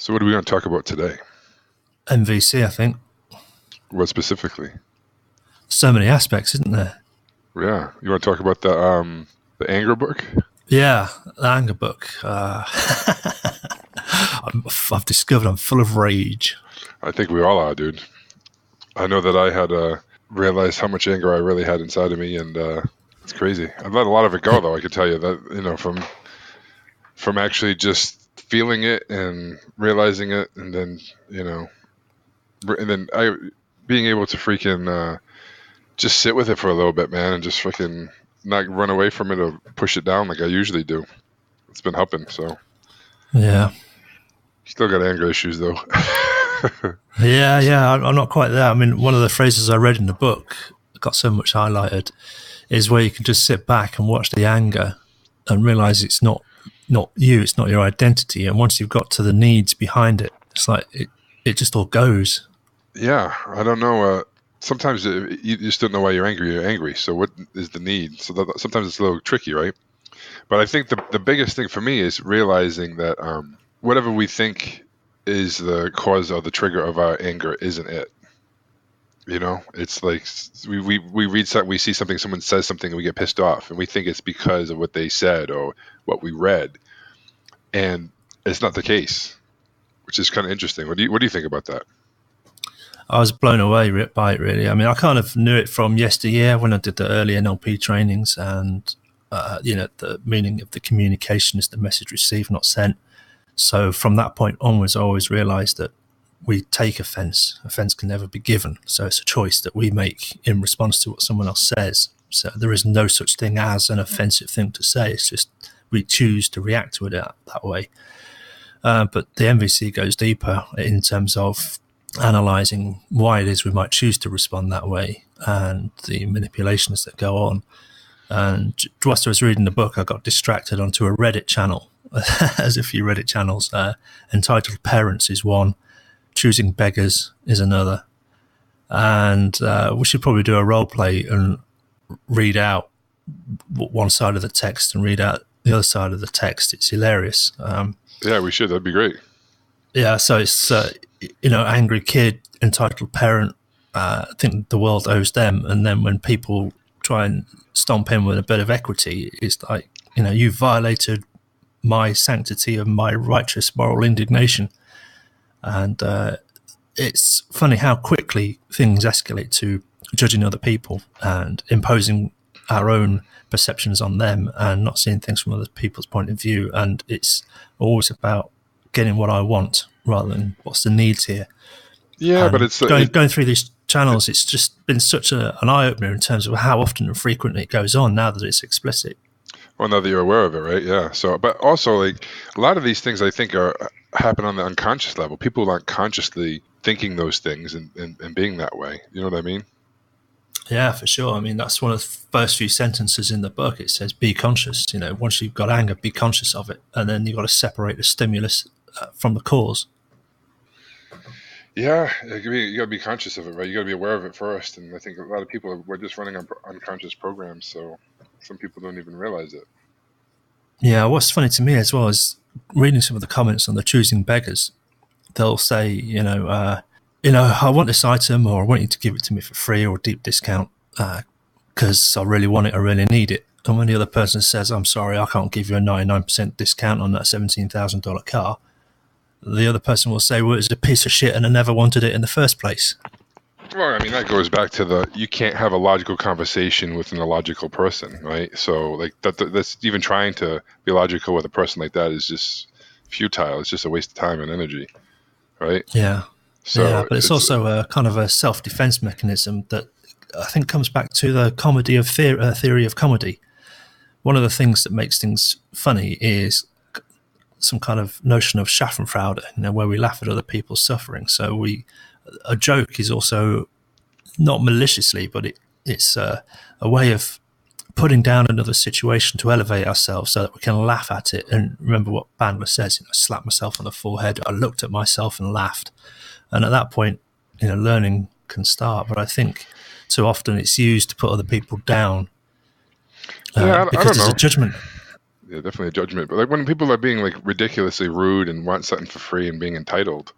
So what are we going to talk about today? MVC, I think. What specifically? So many aspects, isn't there? Yeah. You want to talk about the anger book? Yeah, the anger book. I've discovered I'm full of rage. I think we all are, dude. I know that I had realized how much anger I really had inside of me, and it's crazy. I've let a lot of it go, though. I can tell you that, from actually just feeling it and realizing it, and then I being able to freaking just sit with it for a little bit, man, and just freaking not run away from it or push it down like I usually do. It's been helping. So Yeah. Still got anger issues, though. Yeah, I'm not quite there. I mean, one of the phrases I read in the book, got so much highlighted, is where you can just sit back and watch the anger and realize it's not you, it's not your identity. And once you've got to the needs behind it, it's like it just all goes. Yeah, I don't know. Sometimes you just don't know why you're angry. You're angry. So what is the need? So sometimes it's a little tricky, right? But I think the biggest thing for me is realizing that whatever we think is the cause or the trigger of our anger isn't it. It's like we read something, we see something, someone says something, and we get pissed off, and we think it's because of what they said or what we read, and it's not the case, which is kind of interesting. What do you think about that? I was blown away by it, really. I mean, I kind of knew it from yesteryear when I did the early NLP trainings, and the meaning of the communication is the message received, not sent. So from that point onwards, I always realised that we take offence. Offence can never be given. So it's a choice that we make in response to what someone else says. So there is no such thing as an offensive thing to say. It's just we choose to react to it that way. But the MVC goes deeper in terms of analysing why it is we might choose to respond that way and the manipulations that go on. And whilst I was reading the book, I got distracted onto a Reddit channel. There's a few Reddit channels. Entitled Parents is one. Choosing Beggars is another. And we should probably do a role play and read out one side of the text and read out the other side of the text. It's hilarious. Yeah, we should. That'd be great. Yeah, so it's, angry kid, entitled parent. I think the world owes them. And then when people try and stomp in with a bit of equity, it's like, you violated my sanctity of my righteous moral indignation. And it's funny how quickly things escalate to judging other people and imposing our own perceptions on them and not seeing things from other people's point of view. And it's always about getting what I want rather than what's the needs here. Yeah, and but it's going through these channels. It's just been such an eye-opener in terms of how often and frequently it goes on now that it's explicit. Well, now that you're aware of it, right? Yeah. So, but also, like, a lot of these things I think happen on the unconscious level. People aren't consciously thinking those things and being that way. You know what I mean? Yeah, for sure. I mean, that's one of the first few sentences in the book. It says, be conscious. Once you've got anger, be conscious of it. And then you've got to separate the stimulus from the cause. Yeah, you got to be conscious of it, right? You got to be aware of it first. And I think a lot of people we're just running on unconscious programs, so some people don't even realize it. Yeah, what's funny to me as well is reading some of the comments on the Choosing Beggars. They'll say, I want this item, or I want you to give it to me for free or a deep discount because I really want it, I really need it. And when the other person says, I'm sorry, I can't give you a 99% discount on that $17,000 car, the other person will say, well, it's a piece of shit and I never wanted it in the first place. Well, I mean, that goes back to you can't have a logical conversation with an illogical person, right? So, like, that's even trying to be logical with a person like that is just futile. It's just a waste of time and energy, right? Yeah. So yeah, but it's also a kind of a self-defense mechanism that I think comes back to the comedy of theory of comedy. One of the things that makes things funny is some kind of notion of Schadenfreude, where we laugh at other people's suffering. So a joke is also not maliciously, but it's a way of putting down another situation to elevate ourselves so that we can laugh at it. And remember what Bandler says, slap myself on the forehead. I looked at myself and laughed. And at that point, learning can start. But I think too often it's used to put other people down because there's a judgment. Yeah, definitely a judgment. But like when people are being like ridiculously rude and want something for free and being entitled,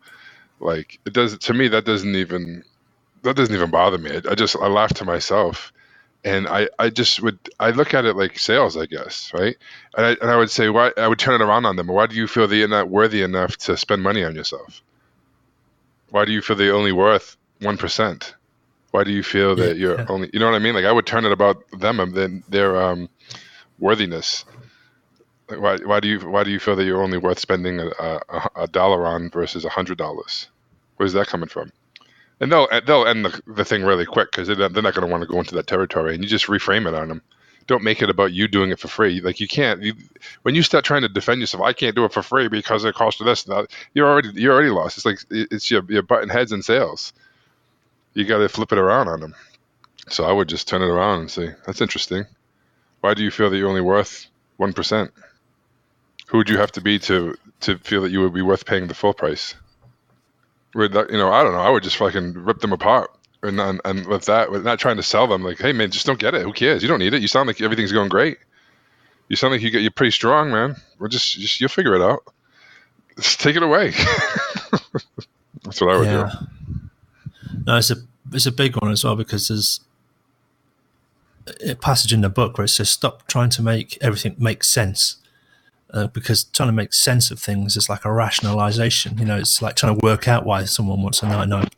like it does to me that doesn't even bother me. I laugh to myself, and I just would I look at it like sales, I guess, right? And I would say why I would turn it around on them. Why do you feel that you're not worthy enough to spend money on yourself? Why do you feel that you're only worth 1%? Why do you feel Yeah, that you're only, you know what I mean? Like I would turn it about them and then their worthiness. Like why do you feel that you're only worth spending a dollar on versus $100? Where's that coming from? And they'll end the thing really quick because they're not going to want to go into that territory. And you just reframe it on them. Don't make it about you doing it for free. Like you can't. When you start trying to defend yourself, I can't do it for free because it costs this and that. You're already lost. It's like it's your button heads in sales. You got to flip it around on them. So I would just turn it around and say, "That's interesting. Why do you feel that you're only worth 1%? Who would you have to be to feel that you would be worth paying the full price?" With that, I don't know. I would just fucking rip them apart. And with that, with not trying to sell them, like, hey man, just don't get it. Who cares? You don't need it. You sound like everything's going great. You sound like you're pretty strong, man. We're just you'll figure it out. Just take it away. That's what I would do. yeah. No, it's a big one as well because there's a passage in the book where it says stop trying to make everything make sense. Because trying to make sense of things is like a rationalization. It's like trying to work out why someone wants a 99%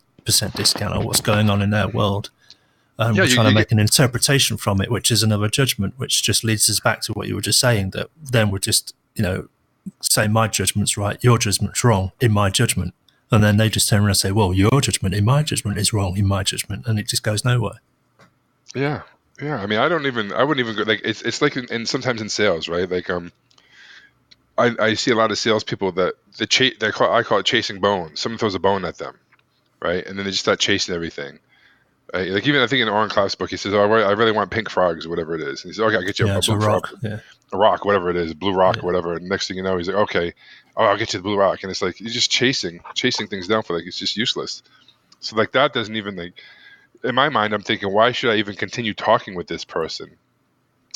discount or what's going on in their world. And Yeah, we're trying to you get make an interpretation from it, which is another judgment, which just leads us back to what you were just saying, that then we're just, say my judgment's right, your judgment's wrong in my judgment. And then they just turn around and say, well, your judgment in my judgment is wrong in my judgment. And it just goes nowhere. yeah, yeah. I mean, I wouldn't even go like it's like sometimes in sales, right? Like I see a lot of salespeople that I call it chasing bones. Someone throws a bone at them, right, and then they just start chasing everything. Right? Like even I think in Oren Klaff's book, he says, "Oh, I really want pink frogs, or whatever it is." And he says, "Okay, I'll get you Yeah, a it's a blue frog, rock. Yeah. a rock, whatever it is, blue rock Yeah. or whatever." And next thing you know, he's like, "Okay, oh, I'll get you the blue rock," and it's like you're just chasing things down for like it's just useless. So like that doesn't even like in my mind, I'm thinking, why should I even continue talking with this person?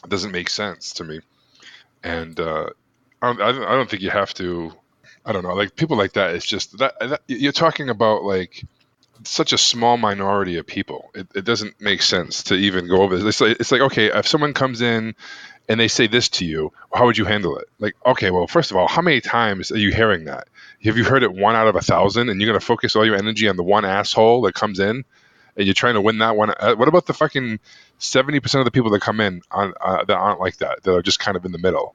It doesn't make sense to me, and I don't think you have to. I don't know, like people like that. It's just that you're talking about like such a small minority of people. It doesn't make sense to even go over this. It's like okay, if someone comes in and they say this to you, how would you handle it? Like, okay, well, first of all, how many times are you hearing that? Have you heard it 1 out of 1,000, and you're going to focus all your energy on the one asshole that comes in, and you're trying to win that one? What about the fucking 70% of the people that come in that aren't like that, that are just kind of in the middle?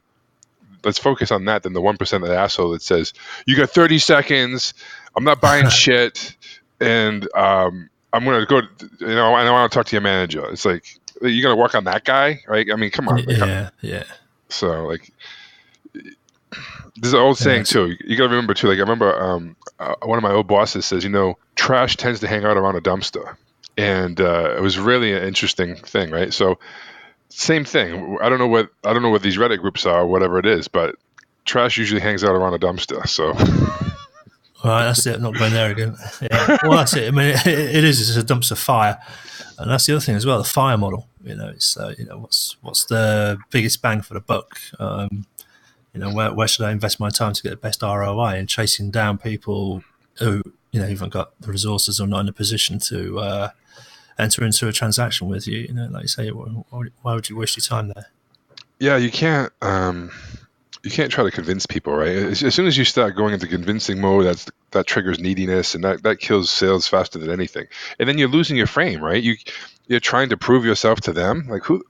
Let's focus on that than the 1% of the asshole that says, you got 30 seconds, I'm not buying shit, and I'm going to go, and I want to talk to your manager. It's like, you're going to work on that guy, right? I mean, come on. Like, Yeah. Yeah. so, like, there's an old Yeah. saying, too. You got to remember, too, like, I remember one of my old bosses says, trash tends to hang out around a dumpster. And it was really an interesting thing, right? So, same thing. I don't know what these Reddit groups are, or whatever it is, but trash usually hangs out around a dumpster. So All right, that's it. I'm not going there again. Yeah. Well, that's it. I mean, it is. It's a dumpster fire, and that's the other thing as well. The fire model. It's what's the biggest bang for the buck? Where should I invest my time to get the best ROI? And chasing down people who haven't got the resources or not in a position to enter into a transaction with you. Like you say, why would you waste your time there? yeah, you can't try to convince people, right? As soon as you start going into convincing mode, that triggers neediness, and that kills sales faster than anything. And then you're losing your frame, right? You're trying to prove yourself to them, like who.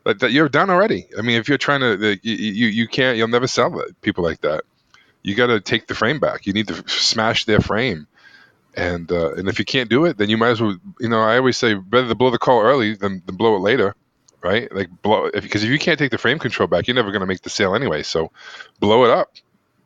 Like that you're done already. I mean, if you're trying to, you can't, you'll never sell it. People like that. You got to take the frame back. You need to smash their frame. And if you can't do it, then you might as well. I always say better to blow the call early than blow it later, right? Like because if you can't take the frame control back, you're never going to make the sale anyway. So blow it up.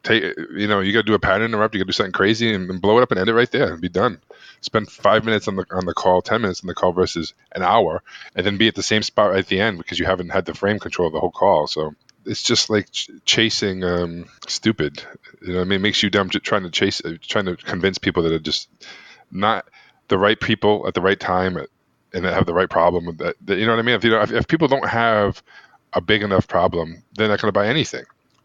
You got to do a pattern interrupt. You got to do something crazy and blow it up and end it right there and be done. Spend 5 minutes on the call, 10 minutes on the call versus an hour, and then be at the same spot right at the end because you haven't had the frame control the whole call. So it's just like chasing stupid. I mean, it makes you dumb trying to convince people that are just not the right people at the right time and that have the right problem with that. You know what I mean? If people don't have a big enough problem, they're not going to buy anything.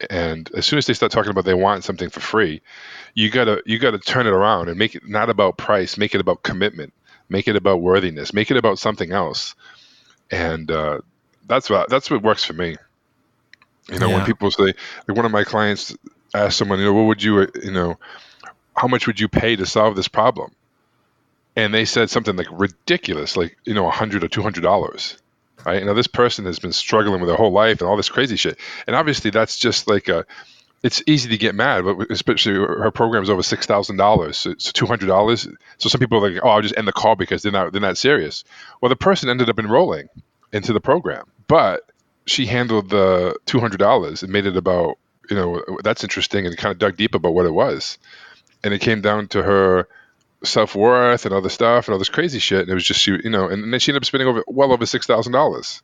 And as soon as they start talking about they want something for free, you gotta turn it around and make it not about price, make it about commitment, make it about worthiness, make it about something else. And that's what works for me. When Yeah. people say, like one of my clients asked someone, what would you, how much would you pay to solve this problem? And they said something like ridiculous, like $100 or $200. Right now, this person has been struggling with their whole life and all this crazy shit. And obviously, that's just like it's easy to get mad, but especially her program's over $6,000, so it's $200. So some people are like, "Oh, I'll just end the call because they're not serious." Well, the person ended up enrolling into the program, but she handled the $200 and made it about that's interesting, and kind of dug deep about what it was, and it came down to her self-worth and all this stuff and all this crazy shit, and it was just and then she ended up spending well over $6,000.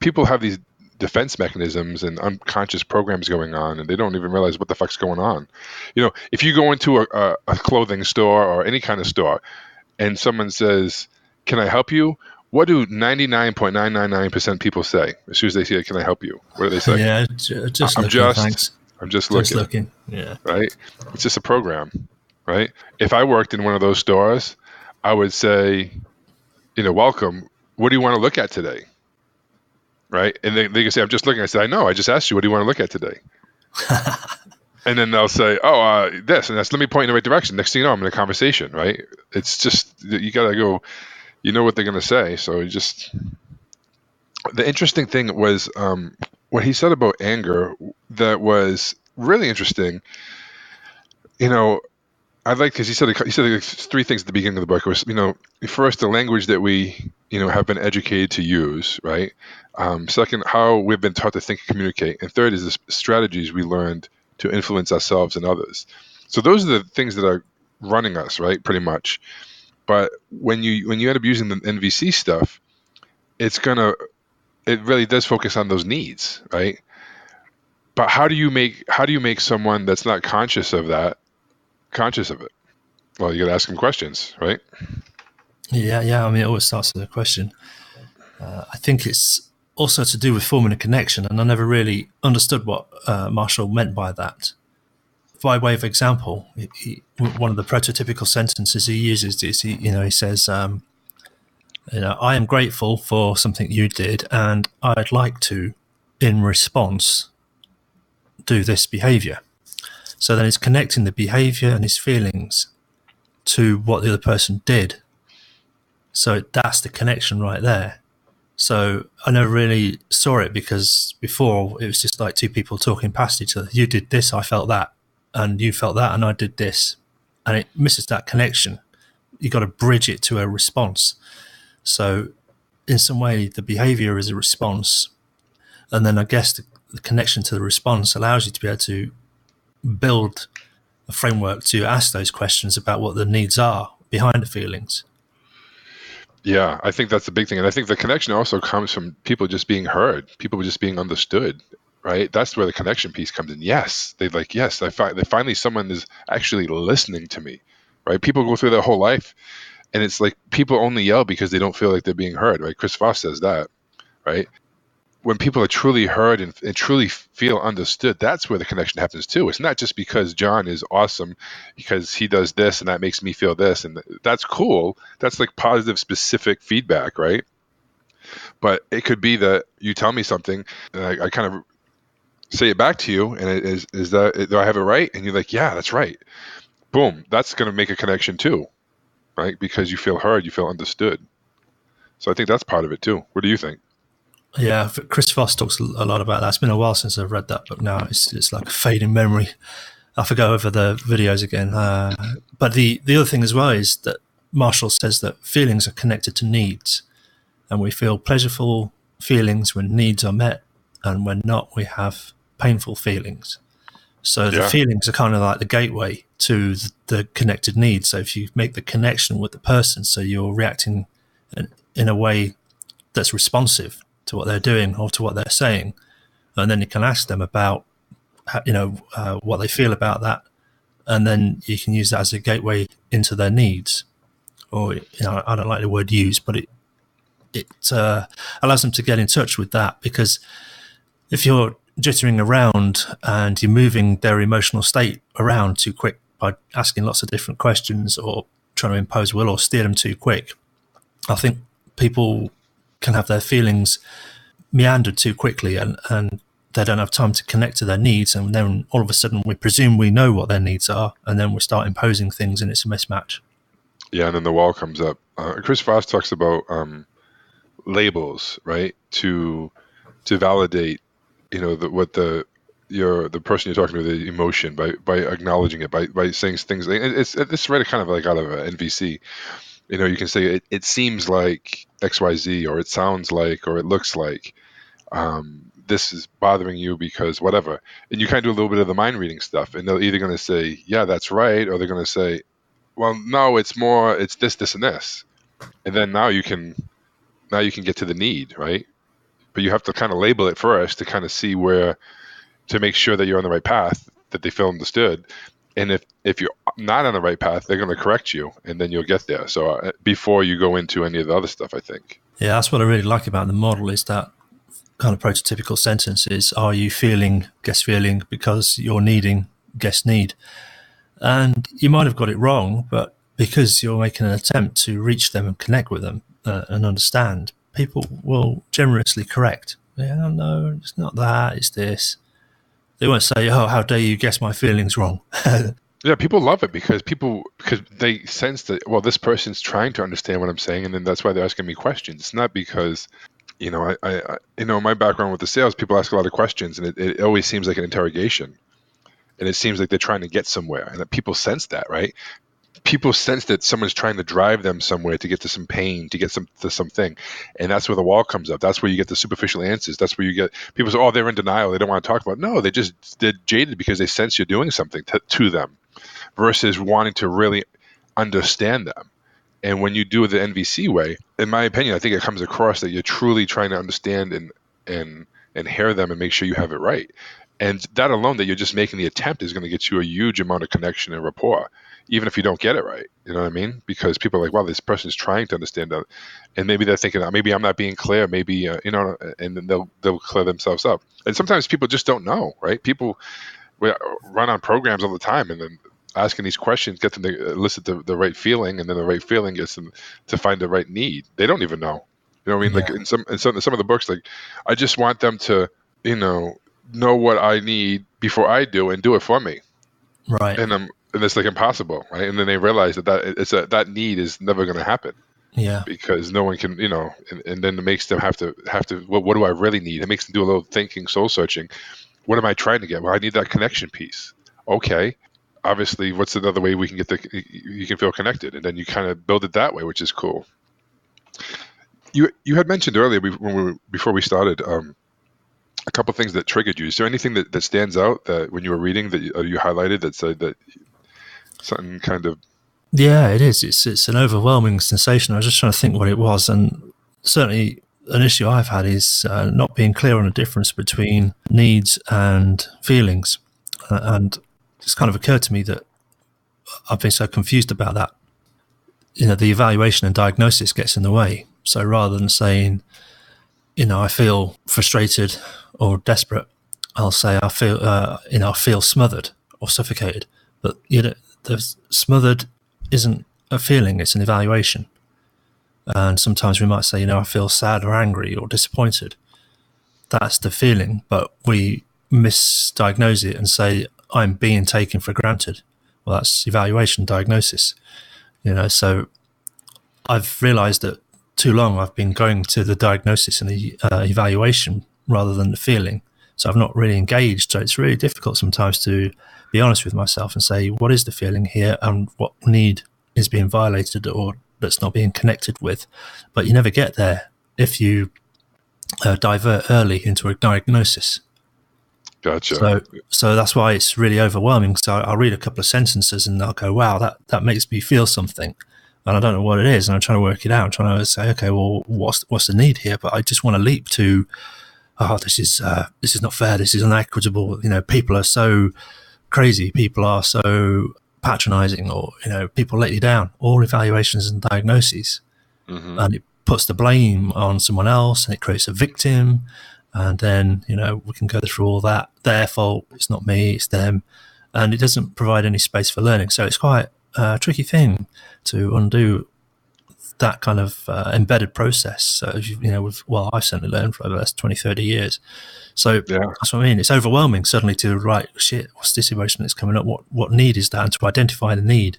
People have these defense mechanisms and unconscious programs going on, and they don't even realize what the fuck's going on. If you go into a clothing store or any kind of store and someone says, "Can I help you?" What do 99.999% people say as soon as they say, "Can I help you?" What do they say? Yeah. Just I'm looking. just Thanks. I'm just Just looking." looking. Yeah. Right? It's just a program, right? If I worked in one of those stores, I would say, "Welcome. What do you want to look at today?" Right? And they can say, "I'm just looking." I say, "I know. I just asked you, what do you want to look at today?" And then they'll say, "Oh, this and that's." Let me point in the right direction. Next thing you know, I'm in a conversation, right? It's just you gotta go. You know what they're gonna say, so you just. The interesting thing was what he said about anger. That was really interesting. You know, I like because he said like three things at the beginning of the book. It was first the language that we have been educated to use, right? Second, how we've been taught to think and communicate, and third is the strategies we learned to influence ourselves and others. So those are the things that are running us, right? Pretty much. But when you end up using the NVC stuff, it really does focus on those needs, right? But how do you make someone that's not conscious of that conscious of it? Well, you got to ask them questions, right? Yeah. Yeah. I mean, it always starts with a question. I think it's also to do with forming a connection, and I never really understood what Marshall meant by that. By way of example, one of the prototypical sentences he uses is he says, "I am grateful for something you did, and I'd like to, in response, do this behavior." So then he's connecting the behavior and his feelings to what the other person did. So that's the connection right there. So I never really saw it because before it was just like two people talking past each other. You did this, I felt that, and you felt that, and I did this, and it misses that connection. You got to bridge it to a response. So in some way, the behavior is a response, and then I guess the connection to the response allows you to be able to build a framework to ask those questions about what the needs are behind the feelings. Yeah, I think that's the big thing, and I think the connection also comes from people just being heard, people just being understood, right? That's where the connection piece comes in. Yes, yes, they finally someone is actually listening to me, right? People go through their whole life, and it's like people only yell because they don't feel like they're being heard, right? Chris Voss says that, right? When people are truly heard and truly feel understood, that's where the connection happens too. It's not just because John is awesome because he does this and that makes me feel this, and that's cool. That's like positive, specific feedback, right? But it could be that you tell me something and I kind of say it back to you, and it is that do I have it right? And you're like, yeah, that's right. Boom, that's going to make a connection too, right? Because you feel heard, you feel understood. So I think that's part of it too. What do you think? Yeah, Chris Voss talks a lot about that. It's been a while since I've read that book now. It's like a fading memory. I have to go over the videos again. But the other thing as well is that Marshall says that feelings are connected to needs, and we feel pleasurable feelings when needs are met, and when not, we have painful feelings. So the Yeah. feelings are kind of like the gateway to the connected needs. So if you make the connection with the person, so you're reacting in a way that's responsive to what they're doing or to what they're saying, and then you can ask them about what they feel about that, and then you can use that as a gateway into their needs. Or I don't like the word use, but it allows them to get in touch with that, because if you're jittering around and you're moving their emotional state around too quick by asking lots of different questions or trying to impose will or steer them too quick. I think people can have their feelings meandered too quickly, and they don't have time to connect to their needs, and then all of a sudden we presume we know what their needs are, and then we start imposing things and it's a mismatch. Yeah, and then the wall comes up. Chris Voss talks about labels, right? To validate, what the person you're talking to, the emotion, by acknowledging it, by saying things. It's right, kind of like out of NVC. You can say it seems like XYZ, or it sounds like, or it looks like. This is bothering you because whatever, and you kind of do a little bit of the mind reading stuff, and they're either going to say, yeah, that's right, or they're going to say, well, no, it's this, and this, and then now you can get to the need, right? But you have to kind of label it first to kind of see where, to make sure that you're on the right path, that they feel understood. And if you're not on the right path, they're going to correct you, and then you'll get there. So before you go into any of the other stuff, I think. Yeah, that's what I really like about the model, is that kind of prototypical sentences. Are you feeling, guess feeling, because you're needing, guess need. And you might have got it wrong, but because you're making an attempt to reach them and connect with them and understand, people will generously correct. Yeah, no, it's not that, it's this. They won't say, oh, how dare you guess my feelings wrong. Yeah, people love it because they sense that, well, this person's trying to understand what I'm saying, and then that's why they're asking me questions. It's not because, my background with the sales, people ask a lot of questions, and it always seems like an interrogation, and it seems like they're trying to get somewhere, and that people sense that, right? People sense that someone's trying to drive them somewhere, to get to some pain, to get to something, and that's where the wall comes up. That's where you get the superficial answers. That's where you get people say, "Oh, they're in denial. They don't want to talk about it." No, they're jaded because they sense you're doing something to them, versus wanting to really understand them. And when you do it the NVC way, in my opinion, I think it comes across that you're truly trying to understand and hear them and make sure you have it right. And that alone, that you're just making the attempt, is going to get you a huge amount of connection and rapport, even if you don't get it right. You know what I mean? Because people are like, wow, this person's trying to understand that. And maybe they're thinking, maybe I'm not being clear, maybe, and then they'll clear themselves up. And sometimes people just don't know, right? People run on programs all the time, and then asking these questions get them to elicit the right feeling, and then the right feeling gets them to find the right need. They don't even know. You know what I mean? Yeah. Like in some of the books, like, I just want them to, know what I need before I do, and do it for me. Right. And it's like impossible, right? And then they realize that need is never going to happen, Yeah. because no one can, and then it makes them have to what do I really need? It makes them do a little thinking, soul searching. What am I trying to get? Well, I need that connection piece. Okay, obviously, what's another way we can you can feel connected, and then you kind of build it that way, which is cool. You had mentioned earlier, before we started, a couple things that triggered you. Is there anything that stands out, that when you were reading, that you highlighted, that said that something kind of? Yeah, it is. It's an overwhelming sensation. I was just trying to think what it was, and certainly an issue I've had is not being clear on the difference between needs and feelings, and it's kind of occurred to me that I've been so confused about that. The evaluation and diagnosis gets in the way. So rather than saying, I feel frustrated or desperate, I'll say I feel smothered or suffocated. But the smothered isn't a feeling; it's an evaluation. And sometimes we might say, I feel sad or angry or disappointed. That's the feeling, but we misdiagnose it and say, I'm being taken for granted. Well, that's evaluation, diagnosis. So I've realized that too long I've been going to the diagnosis and the evaluation rather than the feeling. So I've not really engaged. So it's really difficult sometimes to be honest with myself and say, what is the feeling here, and what need is being violated or that's not being connected with. But you never get there if you divert early into a diagnosis. Gotcha. So that's why it's really overwhelming. So I'll read a couple of sentences and I'll go, wow, that makes me feel something. And I don't know what it is. And I'm trying to work it out. I'm trying to say, okay, well, what's the need here? But I just want to leap to, this is not fair. This is unequitable. People are so crazy. People are so patronizing, or, people let you down. All evaluations and diagnoses. Mm-hmm. And it puts the blame on someone else, and it creates a victim. and then we can go through all that. Their fault. It's not me. It's them, and it doesn't provide any space for learning. So it's quite a tricky thing to undo that kind of embedded process. So I've certainly learned for the last 20, 30 years. So Yeah. that's what I mean. It's overwhelming suddenly to write, shit, what's this emotion that's coming up? What need is that? And to identify the need.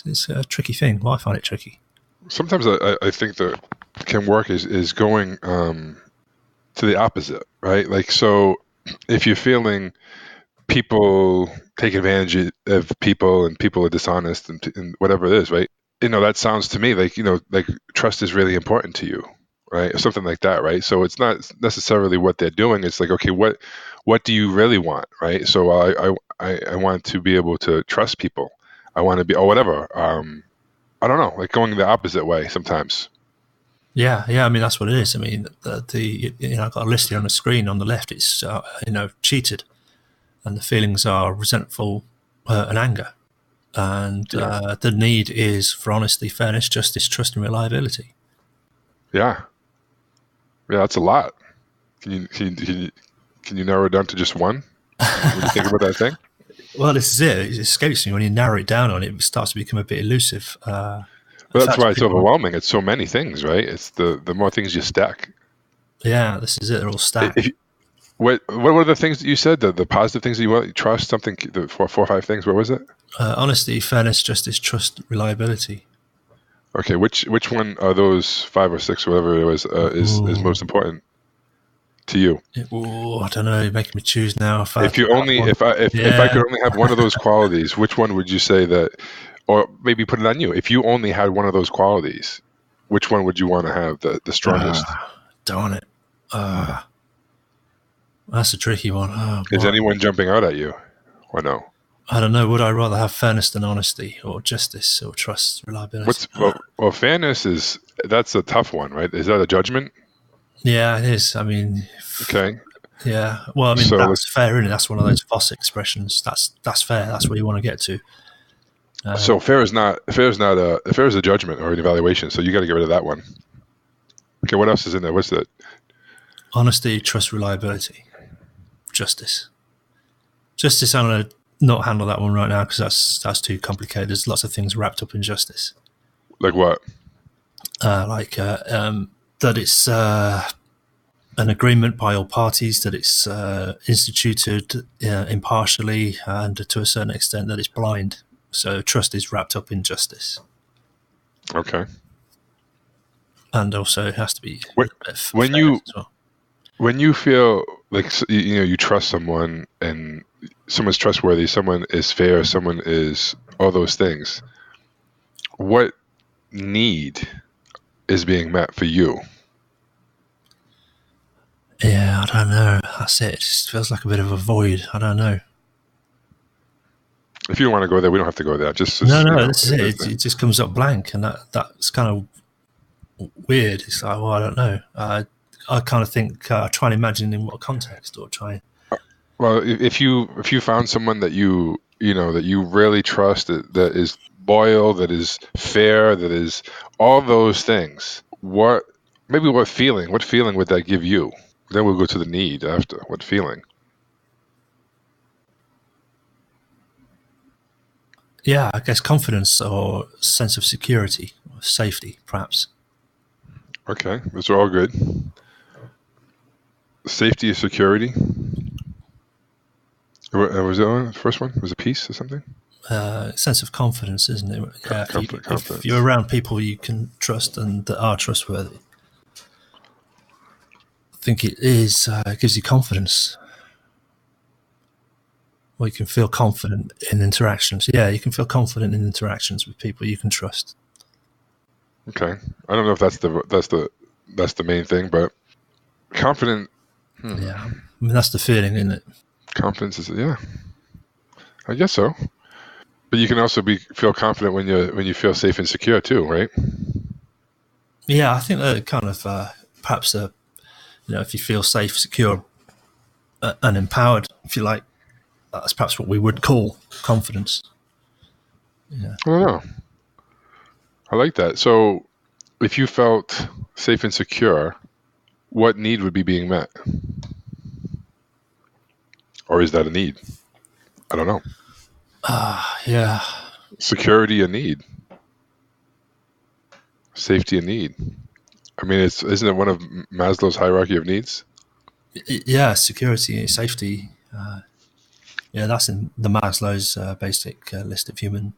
It's a tricky thing. Well, I find it tricky. Sometimes I think that can work is going to the opposite, right? Like, so if you're feeling people take advantage of people and people are dishonest and whatever it is, right? That sounds to me like, like trust is really important to you, right? Or something like that, right? So it's not necessarily what they're doing. It's like, okay, what do you really want, right? So I want to be able to trust people. I want to be, or whatever. I don't know, like going the opposite way sometimes. Yeah, yeah. I mean, that's what it is. I mean, I've got a list here on the screen on the left. It's cheated, and the feelings are resentful and anger, and Yeah. the need is for honesty, fairness, justice, trust, and reliability. Yeah. Yeah. That's a lot. Can you narrow it down to just one when you think about that thing? Well, this is it. It escapes me when you narrow it down on it. It starts to become a bit elusive. In But that's fact, why it's people, overwhelming. It's so many things, right? It's the more things you stack. yeah, this is it. They're all stacked. If what were the things that you said? The positive things that you want? Trust something. The four or five things. What was it? Honesty, fairness, justice, trust, reliability. Okay, which one are those five or six, whatever it was, is Ooh, most important to you? I don't know. You're making me choose now. If I had If to you have only one, if I yeah. could only have one of those qualities, which one would you say that, or maybe put it on you? If you only had one of those qualities, which one would you want to have the strongest? Darn it. That's a tricky one. Oh Is boy. anyone jumping out at you, or no? I don't know. Would I rather have fairness than honesty, or justice, or trust, reliability? What's well, fairness is that's a tough one, right? Is that a judgment? Yeah, it is. I mean, Okay, yeah. Well, I mean, so that's fair, isn't it? That's one of those Foss expressions. That's fair. That's where you want to get to. so fair is not a judgment or an evaluation. So you got to get rid of that one. Okay, what else is in there? What's that? Honesty, trust, reliability, justice. Justice. I'm going to not handle that one right now because that's too complicated. There's lots of things wrapped up in justice, Like what? like that it's an agreement by all parties, that it's instituted impartially, and to a certain extent that it's blind. So trust is wrapped up in justice, Okay. and also it has to be When a bit of when fairness you as well. when you feel like you trust someone and someone's trustworthy, someone is fair, someone is all those things. What need is being met for you? Yeah, I don't know. That's it. It just feels like a bit of a void. I don't know. If you don't want to go there, we don't have to go there. No, Just no, this is it. It just comes up blank, and that's kind of weird. It's like, well, I don't know. I kind of think try and imagine in what context, or try. well, if you found someone that that you really trust, that is loyal, that is fair, that is all those things, what feeling would that give you? Then we'll go to the need after. What feeling? Yeah, I guess confidence or sense of security, or safety, perhaps. Okay, those are all good. Safety or security. Was it the first one? Was it peace or something? Sense of confidence, isn't it? Yeah, if you're Confidence. around people you can trust and that are trustworthy, I think it gives you confidence. Or you can feel confident in interactions. Yeah, you can feel confident in interactions with people you can trust. Okay, I don't know if that's the main thing, but confident. Hmm. Yeah, I mean that's the feeling, isn't it? Confidence is, yeah, I guess so. But you can also feel confident when you feel safe and secure too, right? Yeah, I think that kind of perhaps if you feel safe, secure, and empowered, if you like, that's perhaps what we would call confidence. Yeah. I don't know. I like that. So if you felt safe and secure, what need would be being met? or is that a need? I don't know. Yeah. Security a need, safety a need. I mean, isn't it one of Maslow's hierarchy of needs? Yeah, security, safety. Yeah, that's in the Maslow's basic list of human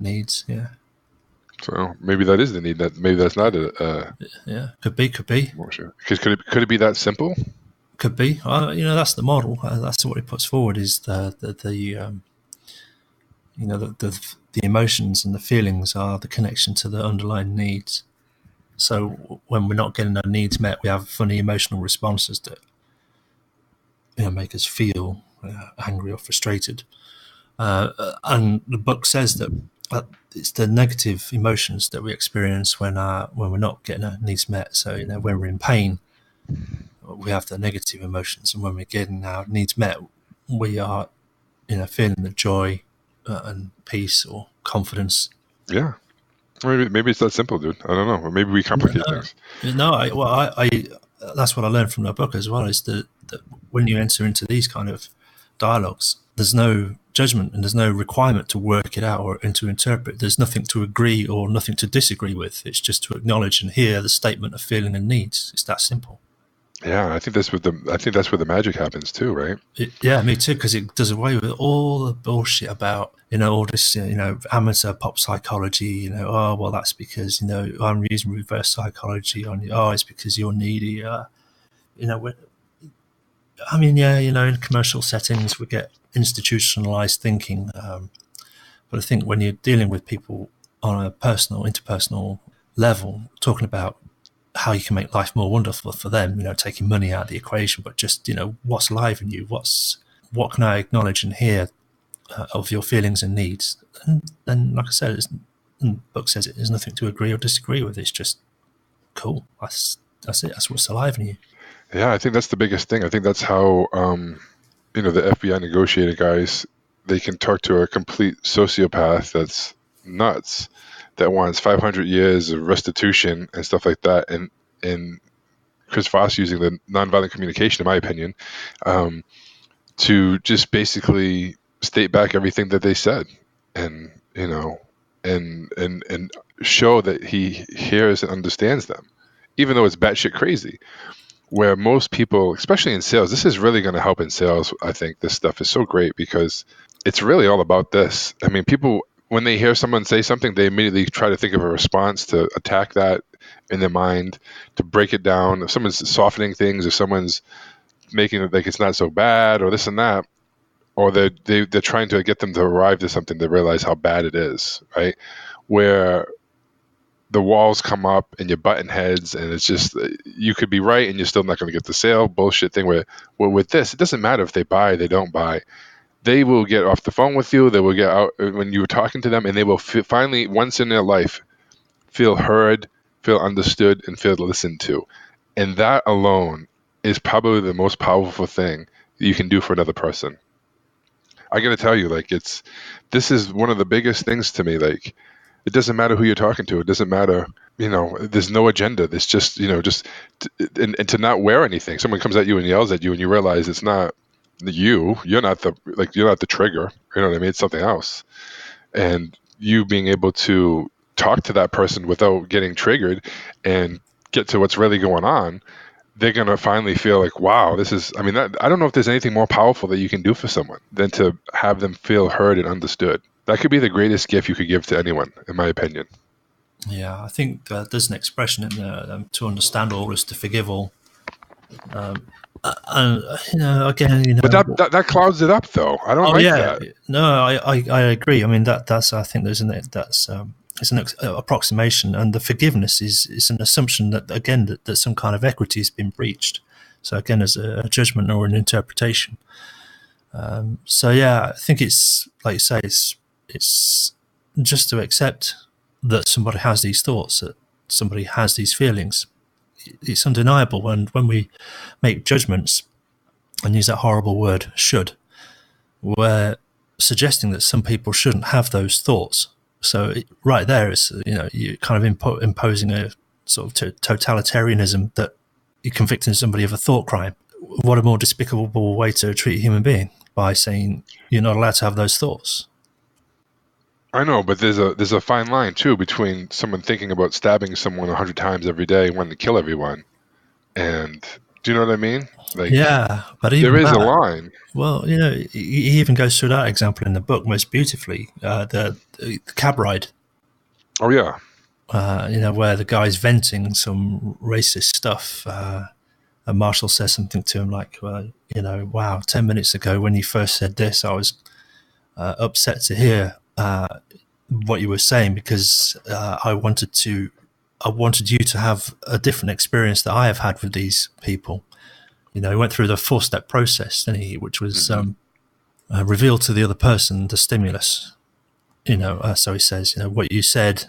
needs. Yeah, So maybe that is the need. That maybe that's not a yeah, could be, emotion. Because could it be that simple? could be. That's the model. That's what it puts forward is the emotions and the feelings are the connection to the underlying needs. So when we're not getting our needs met, we have funny emotional responses that make us feel angry or frustrated. And the book says that it's the negative emotions that we experience when we're not getting our needs met. So when we're in pain, we have the negative emotions, and when we're getting our needs met, we are feeling the joy and peace or confidence. Yeah. Maybe it's that simple, dude. I don't know. Or maybe we complicate things. No, I that's what I learned from that book as well. Is that when you enter into these kind of dialogues, there's no judgment and there's no requirement to work it out and to interpret. There's nothing to agree or nothing to disagree with. It's just to acknowledge and hear the statement of feeling and needs. It's that simple. Yeah, I think that's where the magic happens too, right? Yeah, me too, because it does away with all the bullshit about all this amateur pop psychology. Oh well, that's because I'm using reverse psychology on you. Oh, it's because you're needy. You know, I mean, yeah, in commercial settings we get institutionalized thinking, but I think when you're dealing with people on a personal, interpersonal level, talking about how you can make life more wonderful for them, taking money out of the equation, but just, what's alive in you? What can I acknowledge and hear of your feelings and needs? And then, like I said, the book says there's nothing to agree or disagree with. It's just cool. That's it. That's what's alive in you. Yeah, I think that's the biggest thing. I think that's how the FBI negotiator guys, they can talk to a complete sociopath that's nuts, that wants 500 years of restitution and stuff like that, and Chris Voss using the nonviolent communication, in my opinion, um, to just basically state back everything that they said, and and show that he hears and understands them, even though it's batshit crazy. Where most people, especially in sales, this is really going to help in sales. I think this stuff is so great because it's really all about this. I mean, people, when they hear someone say something, they immediately try to think of a response to attack that in their mind, to break it down. If someone's softening things, if someone's making it like it's not so bad, or this and that, or they're trying to get them to arrive to something to realize how bad it is, right? Where the walls come up and you're button heads, and it's just you could be right and you're still not going to get the sale. Bullshit thing. Where with this, it doesn't matter if they buy, they don't buy. They will get off the phone with you. They will get out when you were talking to them, and they will finally, once in their life, feel heard, feel understood, and feel listened to. And that alone is probably the most powerful thing you can do for another person. I got to tell you, like this is one of the biggest things to me. Like it doesn't matter who you're talking to. It doesn't matter. There's no agenda. There's just, and to not wear anything. Someone comes at you and yells at you, and you realize it's not you. You're not the trigger. You know what I mean? It's something else. And you being able to talk to that person without getting triggered and get to what's really going on, they're going to finally feel like, wow, this is, I mean, I don't know if there's anything more powerful that you can do for someone than to have them feel heard and understood. That could be the greatest gift you could give to anyone, in my opinion. Yeah, I think there's an expression in there, to understand all is to forgive all. And again, But that clouds it up, though. I don't oh like yeah, that. no, I agree. I mean that's I think there's that's it's an approximation, and the forgiveness is an assumption that again that some kind of equity has been breached. So again, as a judgment or an interpretation. So yeah, I think it's like you say, it's just to accept that somebody has these thoughts, that somebody has these feelings. It's undeniable when we make judgments and use that horrible word should, we're suggesting that some people shouldn't have those thoughts. So right there is you're kind of imposing a sort of totalitarianism that you're convicting somebody of a thought crime. what a more despicable way to treat a human being by saying you're not allowed to have those thoughts. I know, but there's a fine line too between someone thinking about stabbing someone 100 times every day, wanting to kill everyone, and do you know what I mean? Like Yeah, but there even is a that, line. well, he even goes through that example in the book most beautifully. The cab ride, Oh yeah. where the guy's venting some racist stuff, and Marshall says something to him like, wow, 10 minutes ago when you first said this, I was upset to hear what you were saying because I wanted you to have a different experience that I have had with these people. He went through the 4-step process, didn't he? Which was Hmm. reveal to the other person the stimulus. So he says, what you said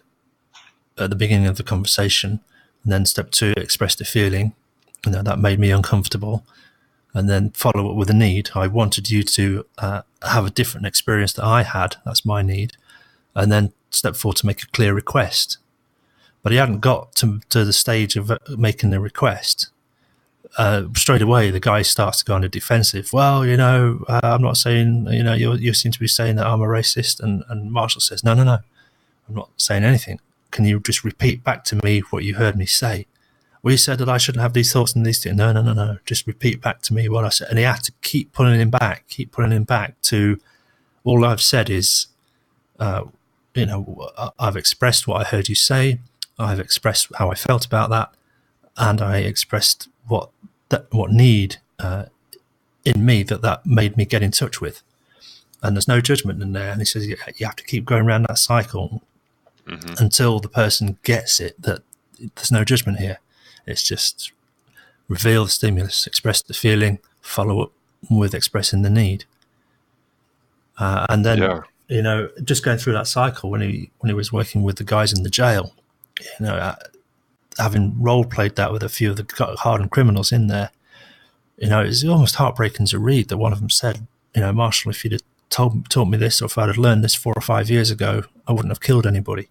at the beginning of the conversation, and then step 2, express the feeling. That made me uncomfortable, and then follow up with a need. I wanted you to have a different experience that I had. That's my need. And then step 4, to make a clear request. But he hadn't got to the stage of making the request. Straight away, the guy starts to go on a defensive. Well, I'm not saying, you seem to be saying that I'm a racist. And Marshall says, no, I'm not saying anything. Can you just repeat back to me what you heard me say? Well, you said that I shouldn't have these thoughts and these things. No. Just repeat back to me what I said. And he had to keep pulling him back to all I've said is, I've expressed what I heard you say. I've expressed how I felt about that. And I expressed what need in me that made me get in touch with. And there's no judgment in there. And he says you have to keep going around that cycle Hmm. until the person gets it, that there's no judgment here. It's just reveal the stimulus, express the feeling, follow up with expressing the need. And then, Yeah. just going through that cycle when he was working with the guys in the jail, having role played that with a few of the hardened criminals in there, it's almost heartbreaking to read that one of them said, Marshall, if you'd have taught me this, or if I'd have learned this 4 or 5 years ago, I wouldn't have killed anybody.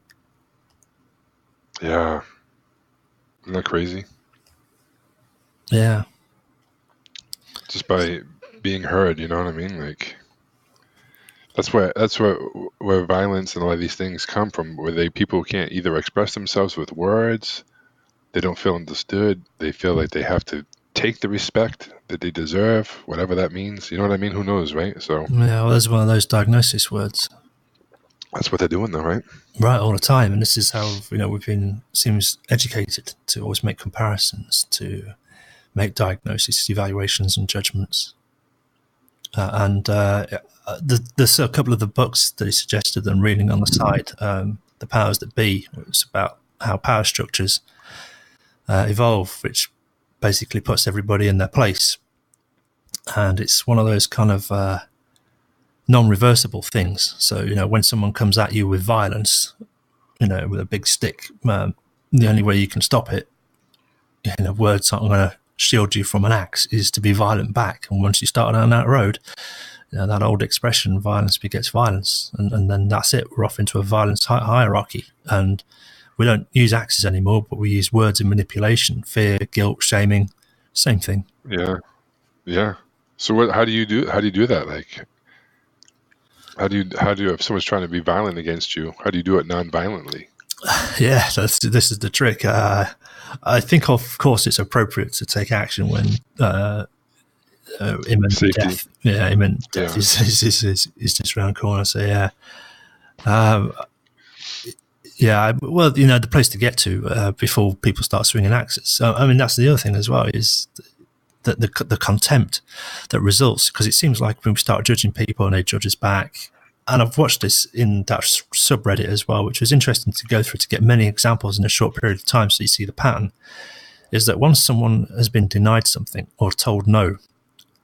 Yeah. Isn't that crazy? Yeah. Just by being heard, you know what I mean? Like that's where violence and a lot of these things come from, where people can't either express themselves with words, they don't feel understood, they feel like they have to take the respect that they deserve, whatever that means. You know what I mean? Who knows, right? So Yeah, well, there's one of those diagnosis words, that's what they're doing though, right? right, all the time. And this is how, we've been, seems educated to always make comparisons, to make diagnoses, evaluations, and judgments. There's a couple of the books that he suggested I'm reading on the side. The Powers That Be, it's about how power structures evolve, which basically puts everybody in their place. And it's one of those kind of non-reversible things. So, when someone comes at you with violence, with a big stick, the only way you can stop it, words aren't going to shield you from an axe, is to be violent back. And once you start down that road, that old expression, violence begets violence, and then that's it. We're off into a violence hierarchy, and we don't use axes anymore, but we use words and manipulation, fear, guilt, shaming, same thing. Yeah. Yeah. So how do you do that? Like how do you if someone's trying to be violent against you, how do you do it non-violently? Yeah, this is the trick. I think, of course, it's appropriate to take action when imminent Safety. death. Yeah, imminent death Yeah. is just around the corner. So yeah, um, yeah. Well, the place to get to before people start swinging axes. So I mean, that's the other thing as well, is that the contempt that results, because it seems like when we start judging people and they judge us back. And I've watched this in that subreddit as well, which was interesting to go through to get many examples in a short period of time, so you see the pattern. Is that once someone has been denied something or told no,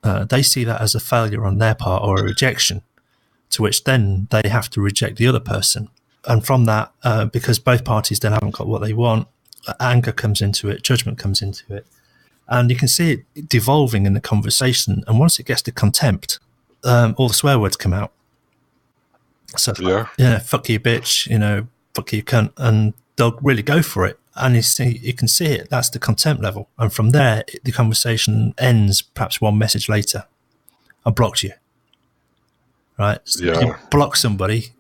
they see that as a failure on their part or a rejection, to which then they have to reject the other person. And from that, because both parties then haven't got what they want, anger comes into it, judgment comes into it. And you can see it devolving in the conversation. And once it gets to contempt, all the swear words come out. So it's like, Yeah. fuck you, bitch, fuck you, cunt. And they'll really go for it. and you can see it. That's the contempt level, and from there, the conversation ends. Perhaps one message later, I blocked you. Right? If you Yeah. block somebody,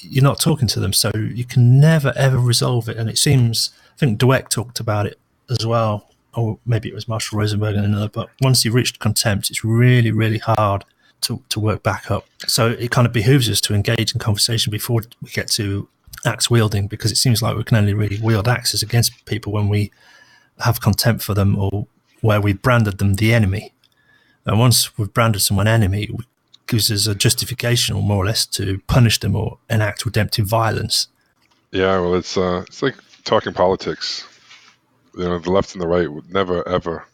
you're not talking to them, so you can never ever resolve it. And it seems, I think Dweck talked about it as well, or maybe it was Marshall Rosenberg and another. But once you've reached contempt, it's really, really hard to work back up. So it kind of behooves us to engage in conversation before we get to axe wielding, because it seems like we can only really wield axes against people when we have contempt for them, or where we branded them the enemy. And once we've branded someone enemy, it gives us a justification, or more or less, to punish them or enact redemptive violence. Yeah, well, it's like talking politics. The left and the right would never ever,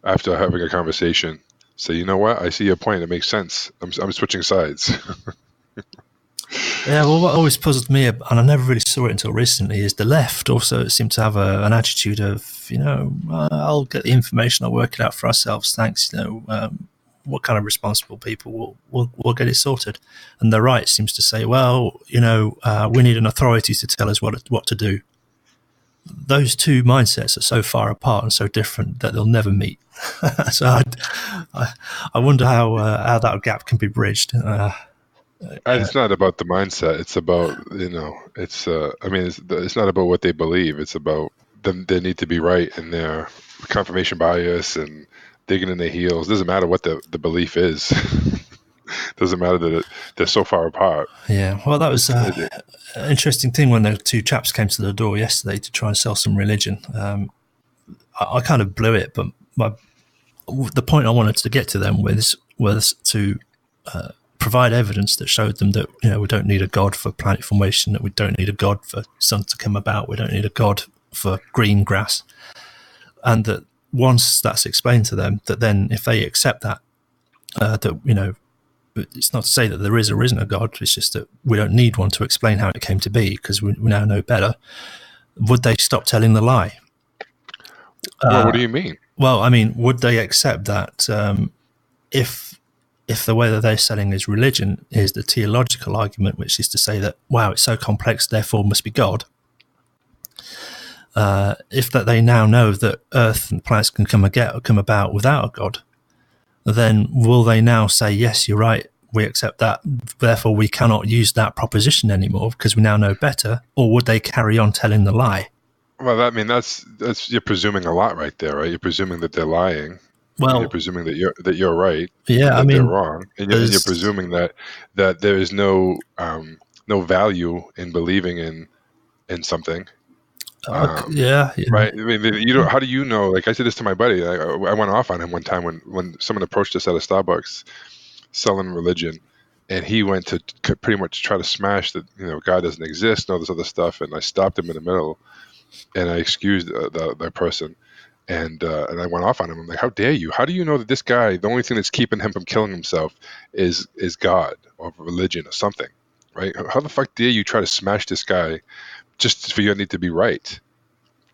after having a conversation, say, you know what? I see your point. It makes sense. I'm switching sides. Yeah, well, what always puzzled me, and I never really saw it until recently, is the left also seemed to have an attitude of, I'll get the information, I'll work it out for ourselves, thanks, what kind of responsible people will get it sorted. And the right seems to say, well, we need an authority to tell us what to do. Those two mindsets are so far apart and so different that they'll never meet. So I wonder how that gap can be bridged. It's not about the mindset. It's about it's not about what they believe. It's about them. They need to be right in their confirmation bias and digging in their heels. Doesn't matter what the belief is. Doesn't matter that they're so far apart. Yeah, well, that was an interesting thing when the two chaps came to the door yesterday to try and sell some religion. I kind of blew it, but the point I wanted to get to them with was to provide evidence that showed them that we don't need a god for planet formation, that we don't need a god for sun to come about, we don't need a god for green grass, and that once that's explained to them, that then if they accept that, it's not to say that there is or isn't a god, it's just that we don't need one to explain how it came to be because we now know better. Would they stop telling the lie? Well, what do you mean? Well, I mean, would they accept that if the way that they're selling is religion is the teleological argument, which is to say that, wow, it's so complex, therefore must be God. If that they now know that Earth and planets can come about without a God, then will they now say, yes, you're right, we accept that, therefore we cannot use that proposition anymore because we now know better? Or would they carry on telling the lie? Well, that's you're presuming a lot right there, right? You're presuming that they're lying. Well, you're presuming that you're right. Yeah, that they're wrong, and you're presuming that there is no value in believing in something. Yeah. Right. I mean, you don't. How do you know? Like I said this to my buddy. I went off on him one time when someone approached us at a Starbucks selling religion, and he went to pretty much try to smash that. God doesn't exist and all this other stuff. And I stopped him in the middle, and I excused the person. And I went off on him. I'm like, how dare you? How do you know that this guy, the only thing that's keeping him from killing himself is God or religion or something, right? How the fuck dare you try to smash this guy just for your need to be right,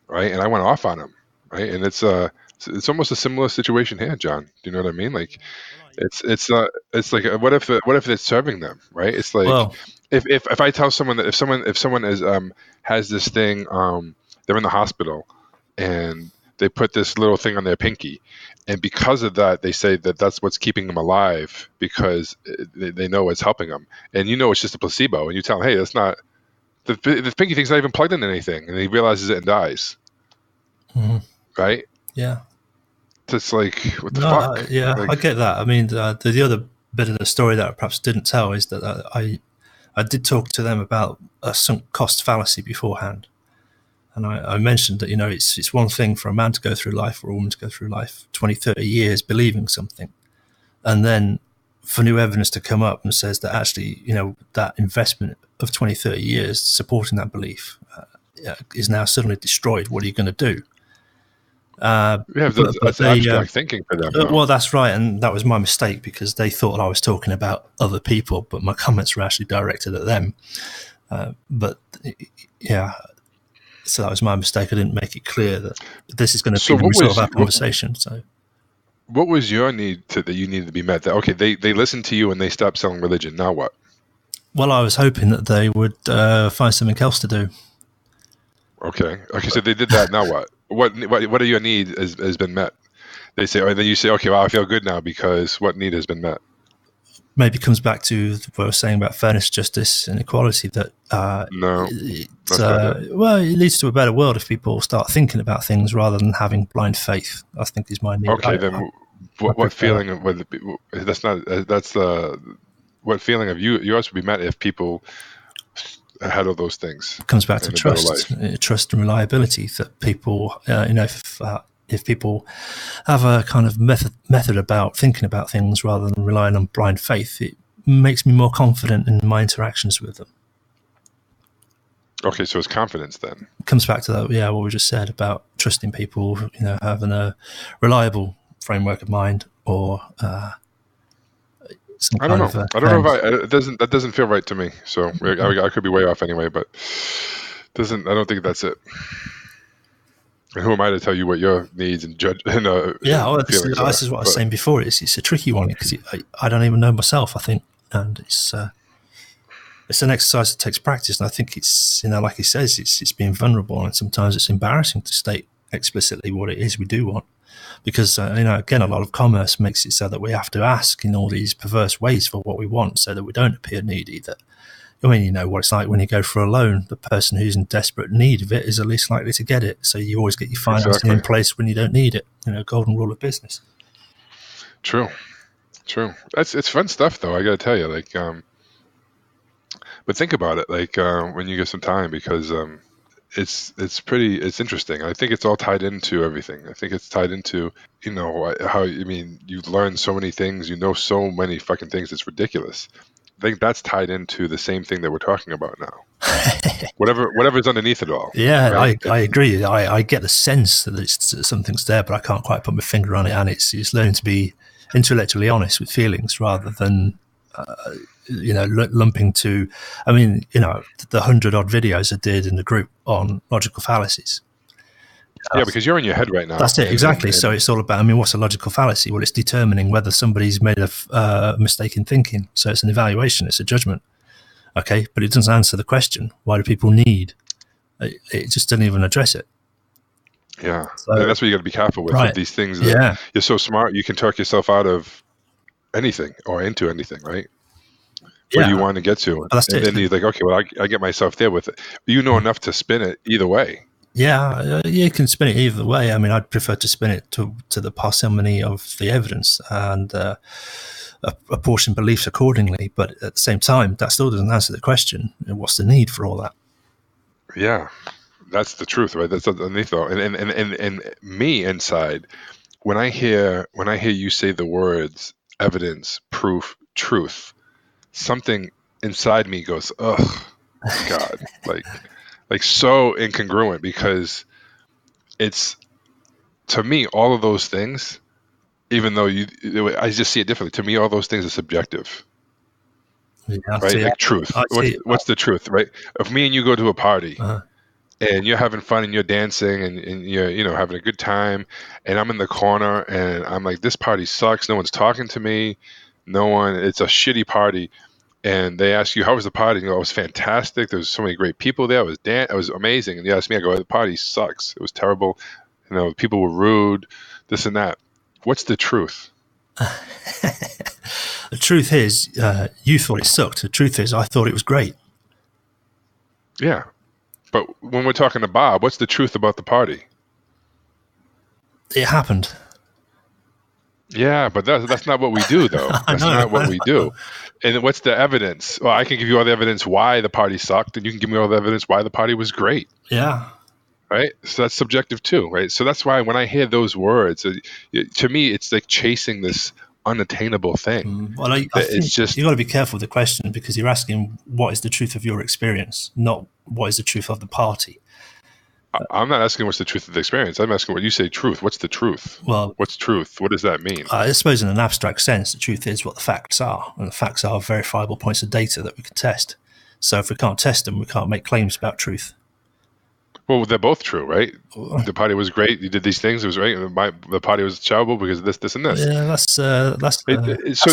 right? And I went off on him, right? And it's almost a similar situation here, John. Do you know what I mean? Like, it's like what if it's serving them, right? It's like if I tell someone that if someone is has this thing, they're in the hospital and they put this little thing on their pinky, and because of that, they say that that's what's keeping them alive because they know it's helping them, and it's just a placebo. And you tell them, hey, that's not the pinky thing's not even plugged into anything, and he realizes it and dies. Mm-hmm. Right? Yeah. It's like what the fuck? I get that. I mean, the other bit of the story that I perhaps didn't tell is that I did talk to them about a sunk cost fallacy beforehand. And I mentioned that, it's one thing for a man to go through life or a woman to go through life 20, 30 years believing something. And then for new evidence to come up and says that actually, that investment of 20, 30 years supporting that belief is now suddenly destroyed. What are you going to do? That's abstract thinking for them. Well, that's right. And that was my mistake because they thought I was talking about other people, but my comments were actually directed at them. So that was my mistake. I didn't make it clear that this is going to be the result of our conversation. So, what was your need that you needed to be met? That okay, they listened to you and they stopped selling religion. Now what? Well, I was hoping that they would find something else to do. Okay. Okay. So they did that. Now what? What are your need has been met? They say, and then you say, okay, well, I feel good now because what need has been met? Maybe comes back to what I was saying about fairness, justice, and equality. That No, that's not it. well, it leads to a better world if people start thinking about things rather than having blind faith. I think is my need. Okay, then I what prefer that. feeling of that's not that's what feeling of yours would be met if people had all those things It comes back to in a better trust, life? trust and reliability. That people, if people have a kind of method about thinking about things rather than relying on blind faith, it makes me more confident in my interactions with them. Okay, so it's confidence then. It comes back to that, yeah, what we just said about trusting people, having a reliable framework of mind or some I don't kind know. of I don't know if fairness. that doesn't feel right to me. So I could be way off anyway, but doesn't I don't think that's it. And who am I to tell you what your needs and judge Yeah, well, and feelings are? this is what I was But saying before. It's a tricky one because I don't even know myself, I think. And it's an exercise that takes practice. And I think it's, like he says, it's being vulnerable. And sometimes it's embarrassing to state explicitly what it is we do want. Because, again, a lot of commerce makes it so that we have to ask in all these perverse ways for what we want so that we don't appear needy. That, I mean, you know what it's like when you go for a loan. The person who's in desperate need of it is the least likely to get it. So you always get your financing exactly, in place when you don't need it. Golden rule of business. true, true. It's fun stuff though. I got to tell you, like, but think about it, like when you get some time, because it's interesting. I think it's all tied into everything. I think it's tied into how I mean you learn so many things, you know so many fucking things. It's ridiculous. I think that's tied into the same thing that we're talking about now. Whatever's underneath it all, Yeah, right? I agree. I get the sense that something's there, but I can't quite put my finger on it. And it's learning to be intellectually honest with feelings rather than lumping to. I mean, the 100 odd videos I did in the group on logical fallacies. Yeah, because you're in your head right now, That's it, exactly. So it's all about. I mean, what's a logical fallacy? Well, it's determining whether somebody's made a mistake in thinking. So it's an evaluation. It's a judgment. Okay, but it doesn't answer the question. Why do people need? It just doesn't even address it. yeah, So, and that's what you got to be careful with right. these things that Yeah. you're so smart, you can talk yourself out of anything or into anything, right? Where do you Yeah. want to get to? That's And it. then you're like, okay, well, I get myself there with it. You know enough to spin it either way. Yeah, you can spin it either way. I mean, I'd prefer to spin it to the parsimony of the evidence and apportion beliefs accordingly. But at the same time, that still doesn't answer the question. What's the need for all that? Yeah, that's the truth, right? That's underneath all. And me inside, when I hear you say the words evidence, proof, truth, something inside me goes, ugh, God, like so incongruent because it's to me all of those things. Even though I just see it differently. To me, all those things are subjective, Yeah, right? Like truth. I see. What's the truth, right? If me and you go to a party Uh, and you're having fun and you're dancing and you're having a good time, and I'm in the corner and I'm like, this party sucks. No one's talking to me. No one. It's a shitty party. And they ask you, how was the party? You know, it was fantastic. There was so many great people there. It was amazing. And you ask me, I go, the party sucks. It was terrible. People were rude, this and that. What's the truth? the truth is, you thought it sucked. The truth is, I thought it was great. Yeah. But when we're talking to Bob, what's the truth about the party? It happened. Yeah, but that's not what we do, though. That's not what we do. And what's the evidence? Well, I can give you all the evidence why the party sucked, and you can give me all the evidence why the party was great. Yeah. Right? So that's subjective too, right? So that's why when I hear those words, to me, it's like chasing this unattainable thing. Well, I It's think just, you've got to be careful with the question because you're asking what is the truth of your experience, not what is the truth of the party. I'm not asking what's the truth of the experience. I'm asking what you say truth. What's the truth? Well, What's truth? What does that mean? I suppose in an abstract sense, the truth is what the facts are, and the facts are verifiable points of data that we can test. So if we can't test them, we can't make claims about truth. Well, they're both true, right? The party was great. You did these things. It was great. The party was terrible because of this, and this. Yeah, that's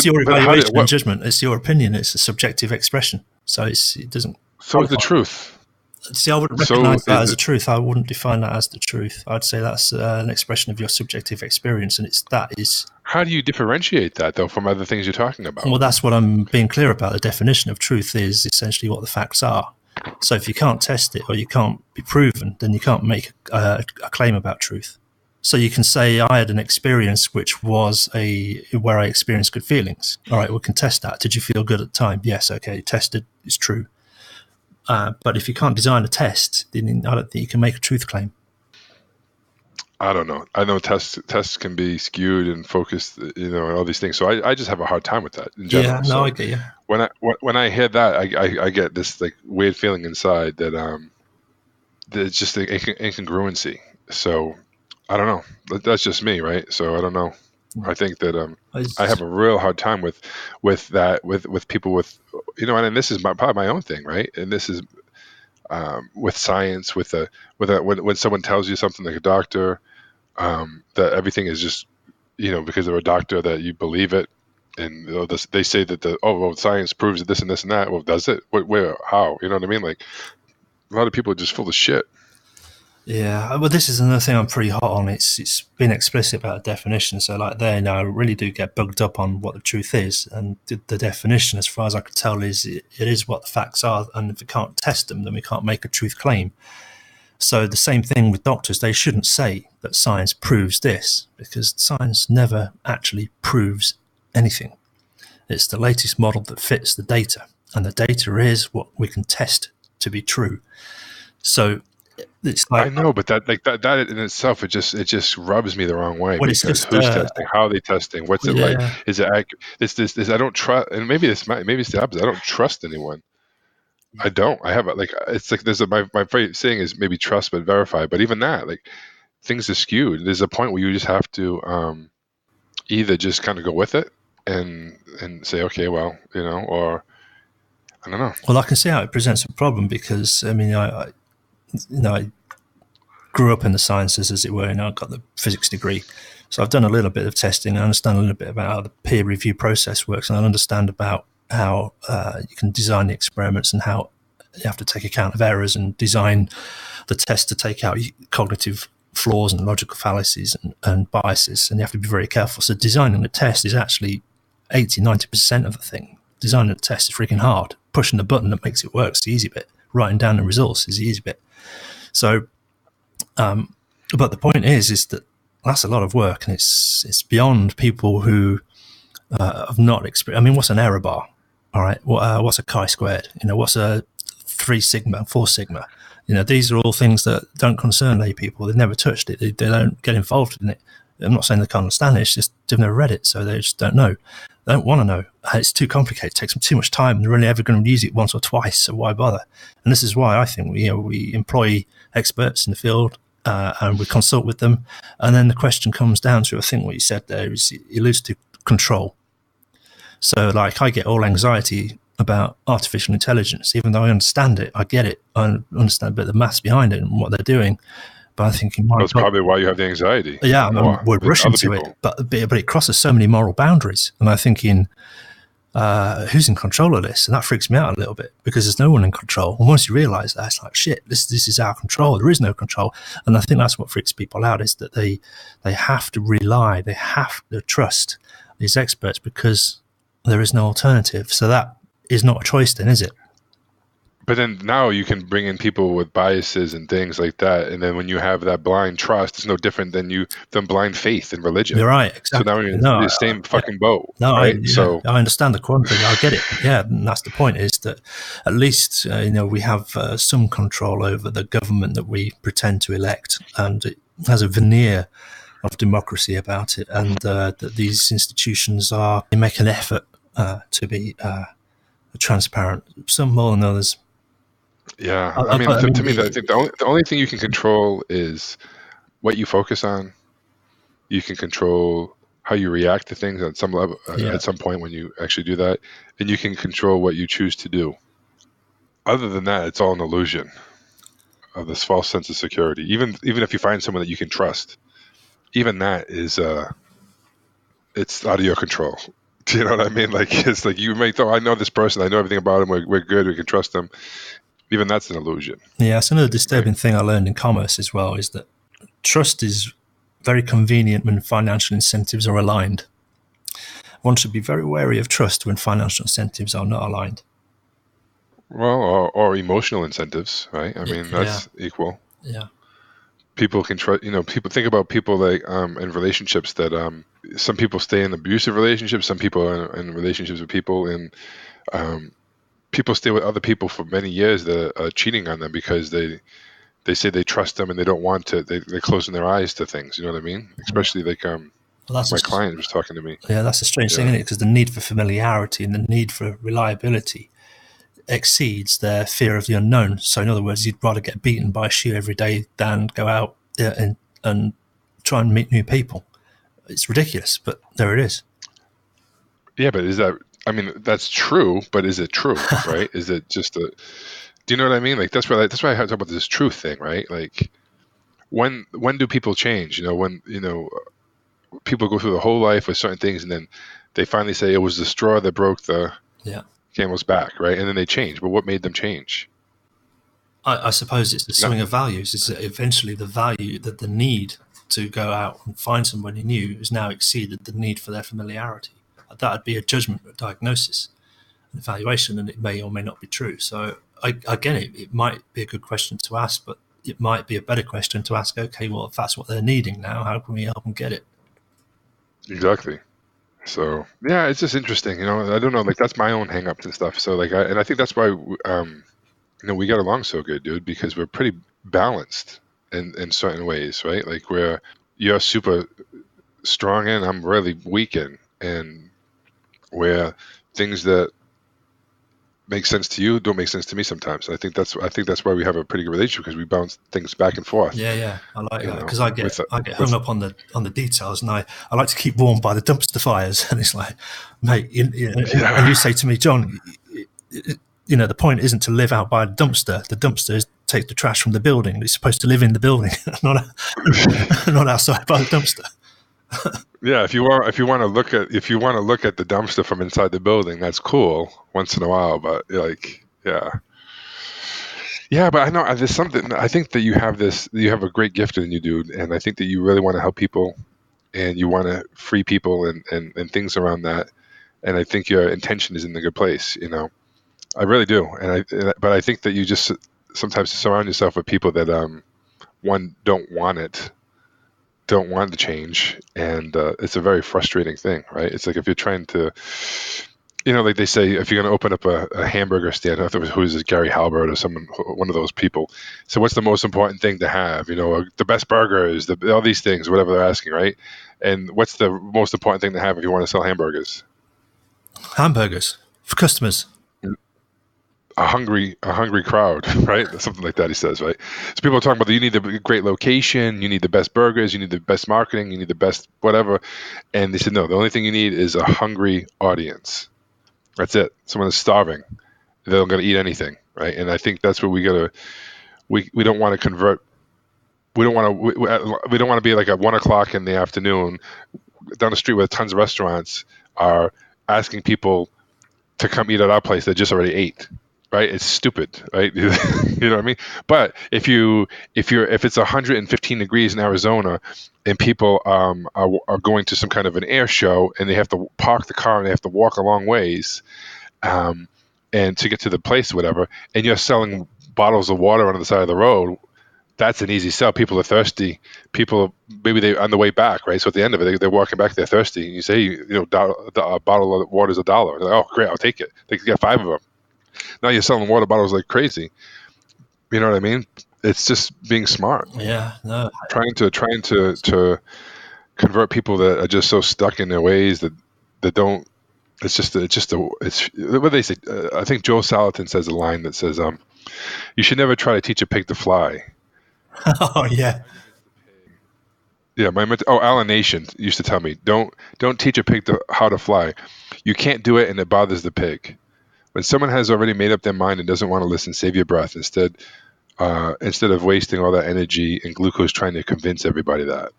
your But evaluation and judgment. It's your opinion. It's a subjective expression. So it doesn't so is the qualify. truth. See, I wouldn't So, recognise that as a truth. I wouldn't define that as the truth. I'd say that's an expression of your subjective experience, and that is. how do you differentiate that though from other things you're talking about? Well, that's what I'm being clear about. The definition of truth is essentially what the facts are. So if you can't test it or you can't be proven, then you can't make a claim about truth. So you can say I had an experience which was where I experienced good feelings. All right, we can test that. Did you feel good at the time? Yes. Okay, tested. It's true. But if you can't design a test, then I don't think you can make a truth claim. I don't know. I know tests can be skewed and focused, all these things. So I just have a hard time with that in Yeah, general. no, So I get you. when I hear that, I get this like weird feeling inside that it's just an incongruency. So I don't know. That's just me, right? So I don't know. I think that I have a real hard time with that with people with and this is probably my own thing, right? And this is with science, when someone tells you something like a doctor, that everything is just because they're a doctor that you believe it, and they say that science proves that this and this and that. Well, does it? Where? How? You know what I mean? Like a lot of people are just full of shit. Yeah, well, this is another thing I'm pretty hot on. It's been explicit about the definition. So, like, there now, I really do get bugged up on what the truth is, and the definition, as far as I can tell, is it is what the facts are, and if we can't test them, then we can't make a truth claim. So, the same thing with doctors. They shouldn't say that science proves this, because science never actually proves anything. It's the latest model that fits the data, and the data is what we can test to be true. So it's I like, know, but that in itself, it just rubs me the wrong way well, it's because just who's testing? How are they testing? What's it like? yeah. Is it accurate? This I don't trust, and maybe it's the opposite. I don't trust anyone. I don't. I have it's like my favorite saying is maybe trust but verify. But even that, like things are skewed. There's a point where you just have to either just kind of go with it and say, okay, well, or I don't know. Well, I can see how it presents a problem because I mean, I grew up in the sciences, as it were, and I got the physics degree. So I've done a little bit of testing. I understand a little bit about how the peer review process works, and I understand about how you can design the experiments and how you have to take account of errors and design the test to take out cognitive flaws and logical fallacies and biases, and you have to be very careful. So designing the test is actually 80-90% of the thing. Designing the test is freaking hard. Pushing the button that makes it work is the easy bit. Writing down the results is the easy bit. So, but the point is that that's a lot of work, and it's beyond people who have not experienced. I mean, what's an error bar? All right, what's a chi-squared? What's a 3 sigma, 4 sigma? These are all things that don't concern lay people. They've never touched it. They don't get involved in it. I'm not saying they can't understand it. It's just they've never read it, so they just don't know. They don't want to know. It's too complicated. It takes them too much time. They're only ever going to use it once or twice, so why bother? And this is why I think we employ experts in the field and we consult with them. And then the question comes down to, I think what you said there is it alludes to control. So, like, I get all anxiety about artificial intelligence, even though I understand it, I get it, I understand a bit of the maths behind it and what they're doing. But I'm thinking, That's probably why you have the anxiety. yeah, we're rushing to people. it, but it crosses so many moral boundaries, and I'm thinking, who's in control of this? And that freaks me out a little bit because there's no one in control. And once you realise that, it's like, shit, this is our control. There is no control, and I think that's what freaks people out is that they have to rely, they have to trust these experts because there is no alternative. So that is not a choice, then, is it? But then now you can bring in people with biases and things like that, and then when you have that blind trust, it's no different than blind faith in religion. You're right, exactly. So now you're in the same fucking boat, no, right? So I understand the quandary. I get it. Yeah, and that's the point. Is that at least we have some control over the government that we pretend to elect, and it has a veneer of democracy about it, and that these institutions they make an effort to be transparent. Some more than others. Yeah, I mean, to me, I think the only thing you can control is what you focus on. You can control how you react to things at some level, at some point when you actually do that, and you can control what you choose to do. Other than that, it's all an illusion of this false sense of security. Even if you find someone that you can trust, even that is it's out of your control. Do you know what I mean? Like it's like you may thought, I know this person, I know everything about him, we're good, we can trust him. Even that's an illusion, Yeah, it's another right? disturbing thing I learned in commerce as well is that trust is very convenient when financial incentives are aligned. One should be very wary of trust when financial incentives are not aligned. Well, or emotional incentives, right? I mean, Yeah, that's equal. yeah, People can trust. People think about people like in relationships that some people stay in abusive relationships, some people are in relationships with people, and um, people stay with other people for many years that are cheating on them because they say they trust them and they don't want to. They're closing their eyes to things. You know what I mean? yeah. Especially like Well, my client was talking to me. that's a strange thing, Yeah, isn't it? Because the need for familiarity and the need for reliability exceeds their fear of the unknown. So, in other words, you'd rather get beaten by a shoe every day than go out and try and meet new people. It's ridiculous, but there it is. yeah, but is that? I mean, that's true, but is it true? Right? Is it just a? Do you know what I mean? Like that's why I talk about this truth thing, right? Like when do people change? When people go through the whole life with certain things, and then they finally say it was the straw that broke the Yeah. camel's back, right? And then they change. But what made them change? I suppose it's the Not swing of values. Is that eventually the value that the need to go out and find somebody new has now exceeded the need for their familiarity. That would be a judgment, a diagnosis, an evaluation, and it may or may not be true. So again, it might be a good question to ask, but it might be a better question to ask. Okay, well, if that's what they're needing now, how can we help them get it? exactly. So yeah, it's just interesting. I don't know. Like that's my own hangups and stuff. So like, I think that's why we get along so good, dude, because we're pretty balanced in certain ways, right? Like where you're super strong in, I'm really weak in, and where things that make sense to you don't make sense to me sometimes. I think that's why we have a pretty good relationship because we bounce things back and forth. Yeah, yeah, I like You that know, because with I get hung with up on the details, and I like to keep warm by the dumpster fires. And it's like, mate, and you yeah, say to me, John, the point isn't to live out by the dumpster. The dumpster is take the trash from the building. It's supposed to live in the building, not not outside by the dumpster. yeah. If you want to look at the dumpster from inside the building, that's cool once in a while. But like, yeah, yeah. But I know there's something. I think that you have a great gift in you, dude, and I think that you really want to help people and you want to free people and things around that. And I think your intention is in the good place. I really do, but I think that you just sometimes surround yourself with people that one don't want to change, and it's a very frustrating thing, right? It's like if you're trying to, like they say, if you're going to open up a hamburger stand, I don't know if it was who's it, Gary Halbert or someone, one of those people. So what's the most important thing to have? The best burgers, all these things, whatever they're asking, right? And what's the most important thing to have if you want to sell hamburgers? Hamburgers for customers. A hungry crowd, right? Something like that. He says, right? So people are talking about you need the great location, you need the best burgers, you need the best marketing, you need the best whatever. And they said, no, the only thing you need is a hungry audience. That's it. Someone is starving. They're not going to eat anything, right? And I think that's what we gotta. We don't want to convert. We don't want to. We don't want to be like at 1 o'clock in the afternoon down the street where tons of restaurants are asking people to come eat at our place that just already ate, right? It's stupid, right? You know what I mean? But if it's 115 degrees in Arizona and people are going to some kind of an air show and they have to park the car and they have to walk a long ways, um, and to get to the place or whatever, and you're selling bottles of water on the side of the road, that's an easy sell. People are thirsty. People maybe they on the way back, right? So at the end of it, they're walking back. They're thirsty. And you say, a bottle of water is $1. They're like, oh, great, I'll take it. They can get 5 of them. Now you're selling water bottles like crazy. You know what I mean? It's just being smart, Yeah, no, trying to convert people that are just so stuck in their ways that don't. It's what they say. I think Joel Salatin says a line that says, "You should never try to teach a pig to fly." oh yeah, Yeah, Alan Nation used to tell me, don't teach a pig how to fly. You can't do it, and it bothers the pig. When someone has already made up their mind and doesn't want to listen, save your breath instead of wasting all that energy and glucose trying to convince everybody that.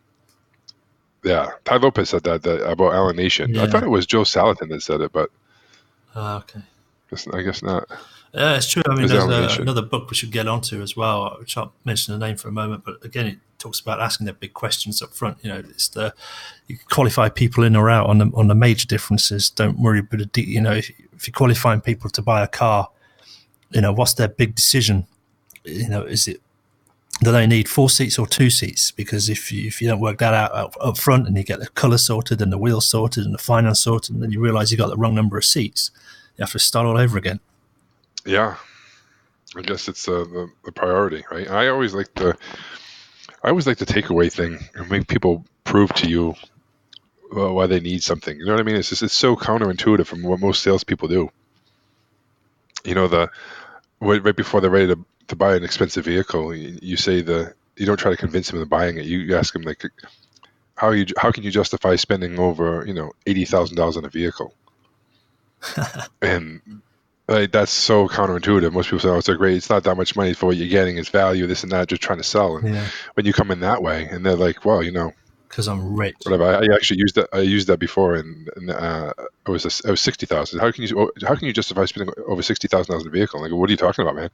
Yeah, Ty Lopez said that about Alan Nation. I thought yeah. it was Joe Salatin that said it, but Okay. I guess not. Yeah, it's true. I mean, Is there's that it should? another book we should get onto as well, which I'll mention the name for a moment. But again, it talks about asking the big questions up front. You know, it's the you qualify people in or out on the major differences. Don't worry, but you know, if you're qualifying people to buy a car, you know, what's their big decision? You know, is it do they need 4 seats or 2 seats? Because if you don't work that out up front and you get the colour sorted and the wheels sorted and the finance sorted, and then you realise you got the wrong number of seats, you have to start all over again. Yeah, I guess it's the priority, right? I always like the takeaway thing and make people prove to you why they need something. You know what I mean? It's so counterintuitive from what most salespeople do. You know, the right before they're ready to buy an expensive vehicle, you say you don't try to convince them into buying it. You ask them like, how can you justify spending over $80,000 on a vehicle? And like that's so counterintuitive. Most people say, "Oh, it's so great. It's not that much money for what you're getting. It's value, this and that. Just trying to sell." And Yeah, when you come in that way, and they're like, "Well, because I'm rich. whatever." I actually used that. I used that before, and I was 60,000. How can you justify spending over $60,000 on a vehicle? Like, what are you talking about, man?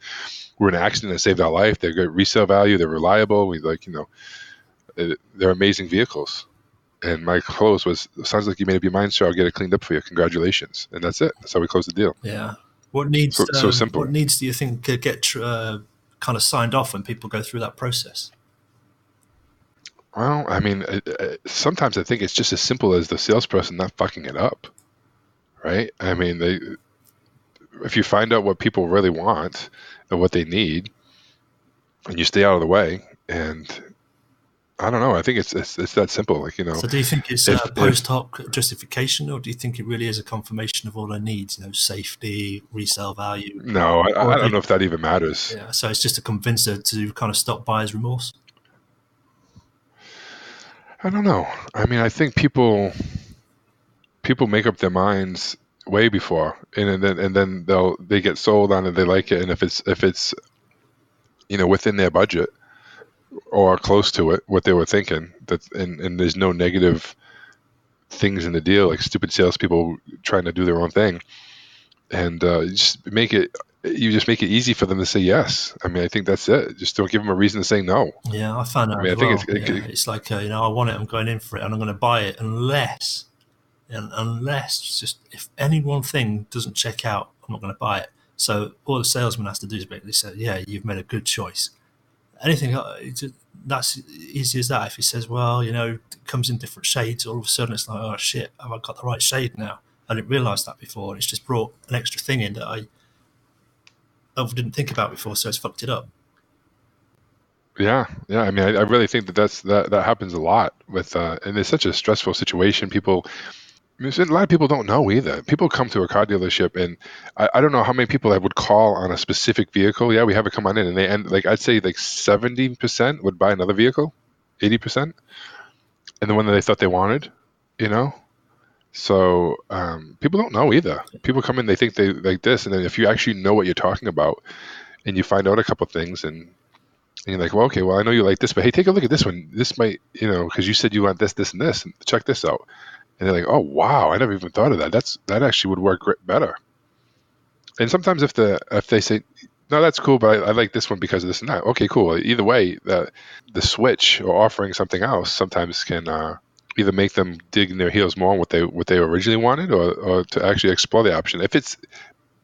We're in an accident that saved our life. They're good resale value. They're reliable. We like they're amazing vehicles. And my close was, sounds like you made up your mind, sir. I'll get it cleaned up for you. Congratulations. And that's it. That's how we close the deal. Yeah. What Simple. needs do you think get kind of signed off when people go through that process? Well, I mean, sometimes I think it's just as simple as the salesperson not fucking it up, right? I mean, if you find out what people really want and what they need, and you stay out of the way, and I don't know, I think it's that simple. Like So do you think it's if post hoc justification, or do you think it really is a confirmation of all their needs? You know, safety, resale value, no, or I are don't they? know if that even matters. Yeah. So it's just to convince her to kind of stop buyer's remorse. I don't know. I mean, I think people make up their minds way before, and then they get sold on it, they like it, and if it's within their budget or close to it, what they were thinking, and there's no negative things in the deal, like stupid salespeople trying to do their own thing, and you just make it easy for them to say yes. I mean, I think that's it. Just don't give them a reason to say no. Yeah, I found I that mean, as I think well. Yeah, it's like you know, I want it, I'm going in for it, and I'm going to buy it unless just if any one thing doesn't check out, I'm not going to buy it. So all the salesman has to do is basically say, "Yeah, you've made a good choice." Anything that's easy as that. If he says, "Well, you know, it comes in different shades," all of a sudden it's like, "Oh shit, have I got the right shade now?" I didn't realise that before. It's just brought an extra thing in that I didn't think about before, so it's fucked it up. yeah, yeah. I mean, I really think that happens a lot with, and it's such a stressful situation. A lot of people don't know either. People come to a car dealership, and I don't know how many people I would call on a specific vehicle. Yeah, we have it come on in, and they end like I'd say like 70% would buy another vehicle, 80%, and the one that they thought they wanted, you know. So people don't know either. People come in, they think they like this, and then if you actually know what you're talking about, and you find out a couple things, and you're like, well, okay, well, I know you like this, but hey, take a look at this one. This might, because you said you want this, this, and this, and check this out. And they're like, oh wow, I never even thought of that. That actually would work better. And sometimes if they say, no, that's cool, but I like this one because of this and that. Okay, cool. Either way, the switch or offering something else sometimes can either make them dig in their heels more on what they originally wanted, or to actually explore the option if it's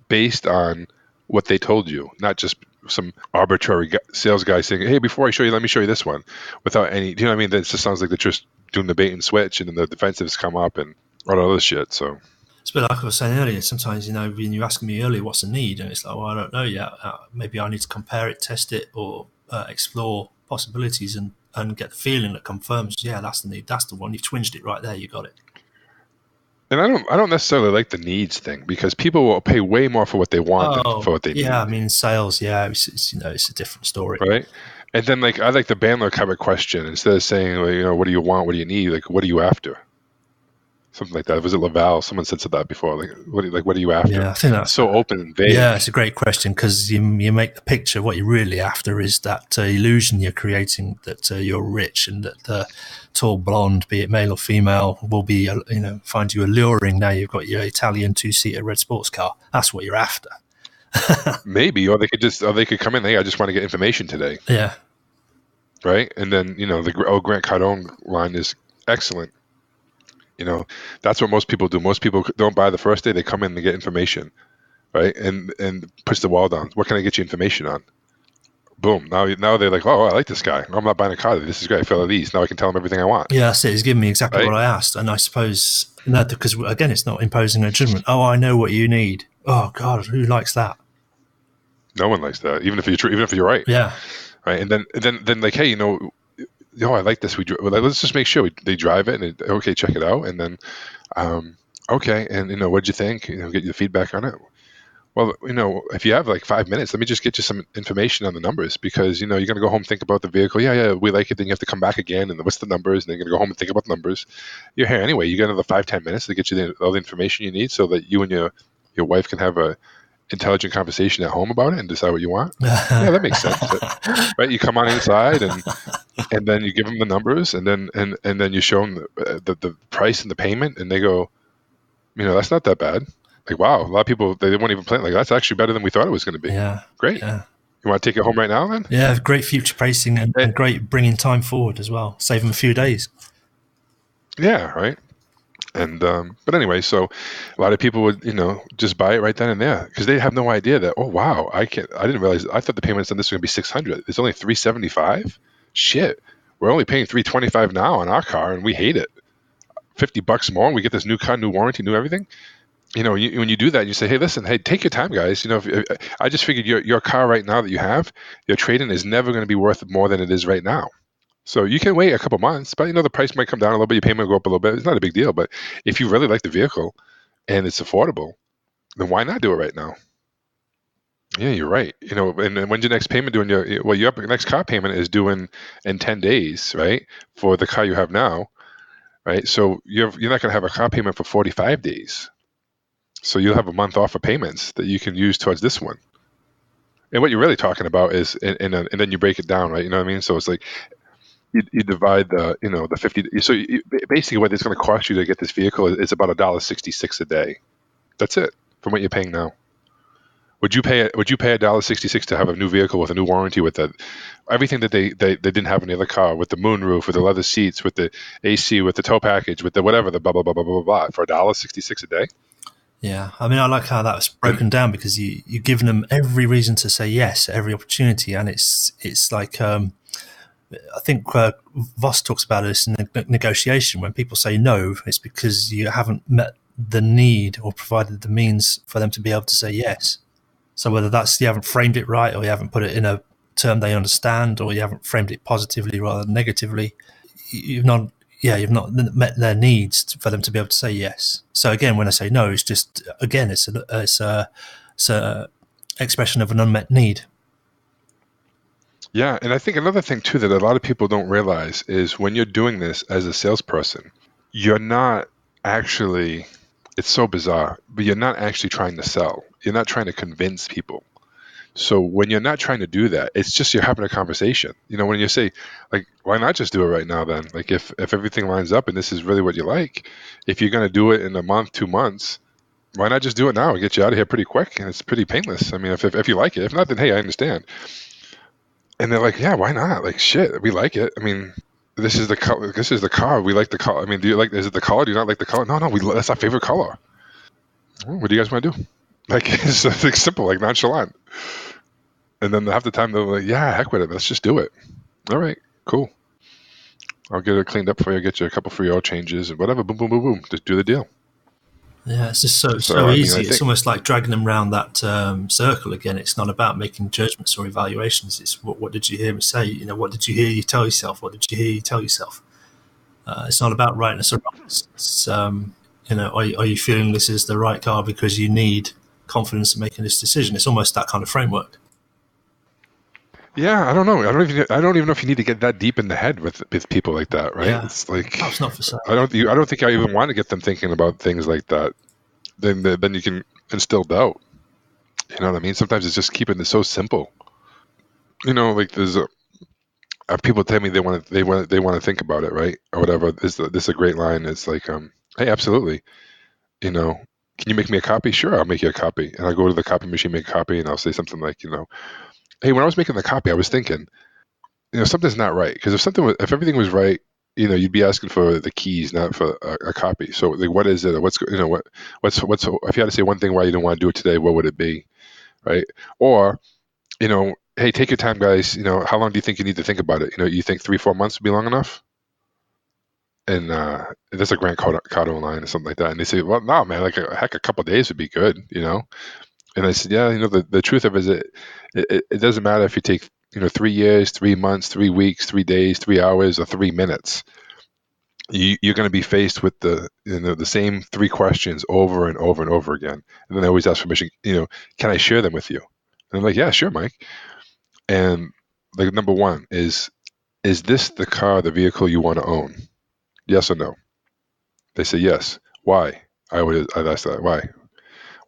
based on what they told you, not just some arbitrary sales guy saying, hey, before I show you, let me show you this one, without any. Do you know what I mean? That just sounds like they're just doing the bait and switch, and then the defensives come up and all that other shit. So It's a bit like I was saying earlier. Sometimes, you know, when you're asking me earlier what's the need, and it's like, well, I don't know yet. Maybe I need to compare it, test it, or explore possibilities and get the feeling that confirms, yeah, that's the need. That's the one. You've twinged it right there. You got it. And I don't necessarily like the needs thing, because people will pay way more for what they want than for Oh, what they yeah. I need, mean, sales, yeah, it's you know, it's a different story. right? And then like I like the Bandler kind of question, instead of saying like, what do you want, what do you need, like what are you after, something like that. Was it Laval? Someone said that before. Like what are you after? Yeah, I think It's that's so open and yeah, vague, it's a great question because you make the picture. What you're really after is that illusion you're creating that you're rich and that the tall blonde, be it male or female, will be find you alluring. Now you've got your Italian 2-seater red sports car. That's what you're after. Maybe, or they could come in. Hey, I just want to get information today, Yeah. right? And then the Grant Cardone line is excellent. That's what most people do. Most people don't buy the first day; they come in to get information, right? And push the wall down. What can I get you information on? Boom. Now they're like, oh, I like this guy. I'm not buying a car. This is great. I feel at ease. Now I can tell him everything I want, Yeah, that's it. He's given me exactly right? what I asked. And I suppose, no, because again, it's not imposing a judgment. Oh, I know what you need. Oh, God, who likes that? No one likes that, even if you're right, Yeah. right? And then like, hey, I like this. Let's just make sure they drive it and okay, check it out, and then okay, and what'd you think? Get your feedback on it. Well, if you have like 5 minutes, let me just get you some information on the numbers because you're gonna go home think about the vehicle. Yeah, we like it. Then you have to come back again, and what's the numbers? And then you're gonna go home and think about the numbers. You're here anyway. You got another 5-10 minutes to get you all the information you need, so that you and your wife can have a intelligent conversation at home about it and decide what you want. Yeah, that makes sense, right? You come on inside and then you give them the numbers, and then you show them the price and the payment, and they go, that's not that bad. Like, wow, a lot of people they won't even plan. Like, that's actually better than we thought it was going to be. Yeah. Great. Yeah. You want to take it home right now, then? Yeah. Great future pacing Eh, and great bringing time forward as well. Save them a few days. yeah, right. And but anyway, so a lot of people would just buy it right then and there because they have no idea that, oh wow, I didn't realize. I thought the payments on this was going to be 600. It's only 375. Shit, we're only paying 325 now on our car, and we hate it. $50 more, and we get this new car, new warranty, new everything. When you do that, you say, hey, listen, hey, take your time, guys. I just figured your car right now that you have, your trade-in is never going to be worth more than it is right now. So you can wait a couple months, but the price might come down a little bit, your payment will go up a little bit. It's not a big deal. But if you really like the vehicle and it's affordable, then why not do it right now? Yeah, you're right. And then when's your next payment doing? Your next car payment is due in 10 days, right? For the car you have now, right? So you're not going to have a car payment for 45 days. So you'll have a month off of payments that you can use towards this one. And what you're really talking about is, and then you break it down, right? You know what I mean? So it's like you divide the 50. So basically, what it's going to cost you to get this vehicle is about $1.66 a day. That's it from what you're paying now. Would you pay $1.66 to have a new vehicle with a new warranty with everything that they didn't have in the other car, with the moonroof, with the leather seats, with the AC, with the tow package, with the whatever, the blah blah blah blah blah blah, for $1.66 a day? Yeah, I mean, I like how that was And broken down because you're giving them every reason to say yes, every opportunity, and it's like I think Voss talks about this in the negotiation. When people say no, it's because you haven't met the need or provided the means for them to be able to say yes. So whether that's you haven't framed it right, or you haven't put it in a term they understand, or you haven't framed it positively rather than negatively, you've not you've not met their needs for them to be able to say yes. So again, when I say no, it's just again it's a expression of an unmet need. yeah, and I think another thing too that a lot of people don't realize is when you're doing this as a salesperson, you're not actually. It's so bizarre, but you're not actually trying to sell. You're not trying to convince people. So when you're not trying to do that, it's just you're having a conversation. When you say, like, why not just do it right now then? Like, if everything lines up and this is really what you like, if you're going to do it in a month, 2 months, why not just do it now and get you out of here pretty quick? And it's pretty painless. I mean, if you like it, if not, then hey, I understand. And they're like, yeah, why not? Like, shit, we like it. I mean, this is the color. This is the car. We like the color. I mean, do you like? Is it the color? Do you not like the color? No, no, that's our favorite color. Well, what do you guys want to do? Like, it's like simple, like nonchalant. And then half the time they're like, yeah, heck with it. Let's just do it. All right, cool. I'll get it cleaned up for you. Get you a couple free oil changes and whatever. Boom, boom, boom, boom. Just do the deal. Yeah, it's just so So, so I mean, easy. I It's think, almost like dragging them around that circle again. It's not about making judgments or evaluations. It's what did you hear me say? What did you hear you tell yourself? What did you hear you tell yourself? It's not about rightness or wrongness. It's are you feeling this is the right car because you need confidence in making this decision? It's almost that kind of framework. yeah, I don't know. I don't even know if you need to get that deep in the head with people like that, right? Yeah, It's like perhaps not for sale. I don't think I even want to get them thinking about things like that. Then you can instill doubt. You know what I mean? Sometimes it's just keeping it so simple. Like there's people tell me they want to think about it, right, or whatever. This is a great line. It's like, hey, absolutely. You know, can you make me a copy? Sure, I'll make you a copy. And I'll go to the copy machine, make a copy, and I'll say something like, hey, when I was making the copy, I was thinking, something's not right. Because if everything was right, you'd be asking for the keys, not for a copy. So, like, what is it? Or what's if you had to say one thing why you don't want to do it today, what would it be, right? Or, hey, take your time, guys. How long do you think you need to think about it? You think 3-4 months would be long enough? And there's a Grant Cardone line or something like that. And they say, well, no, man, like a couple of days would be good. And I said, yeah, the truth of it is it doesn't matter if you take 3 years, 3 months, 3 weeks, 3 days, 3 hours, or 3 minutes. You're going to be faced with the same three questions over and over and over again. And then I always ask permission. Can I share them with you? And I'm like, yeah, sure, Mike. And like number one is this the vehicle you want to own? Yes or no? They say yes. Why? I'd ask that. Why?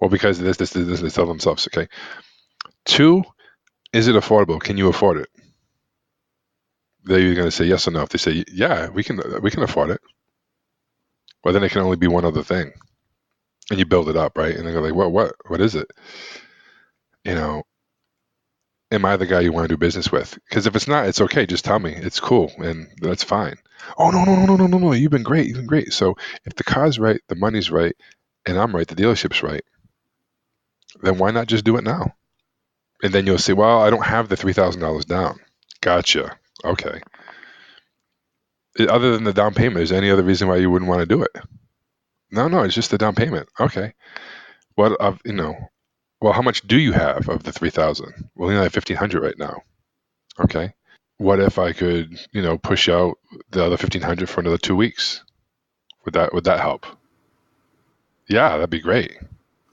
Well, because this. They tell themselves. Okay. Two, is it affordable? Can you afford it? They're either going to say yes or no. If they say yeah, we can afford it. Well, then it can only be one other thing, and you build it up, right? And they go like, what is it? You know, am I the guy you want to do business with? Because if it's not, it's okay. Just tell me. It's cool, and that's fine. Oh no, no, no, no, no, no, no. You've been great. You've been great. So if the car's right, the money's right, and I'm right, the dealership's right, then why not just do it now? And then you'll say, well, I don't have the $3,000 down. Gotcha. Okay. Other than the down payment, is there any other reason why you wouldn't want to do it? No, no, it's just the down payment. Okay. What of Well, how much do you have of the 3,000? Well, I have 1,500 right now. Okay. What if I could, push out the other 1,500 for another 2 weeks? Would that help? Yeah, that'd be great.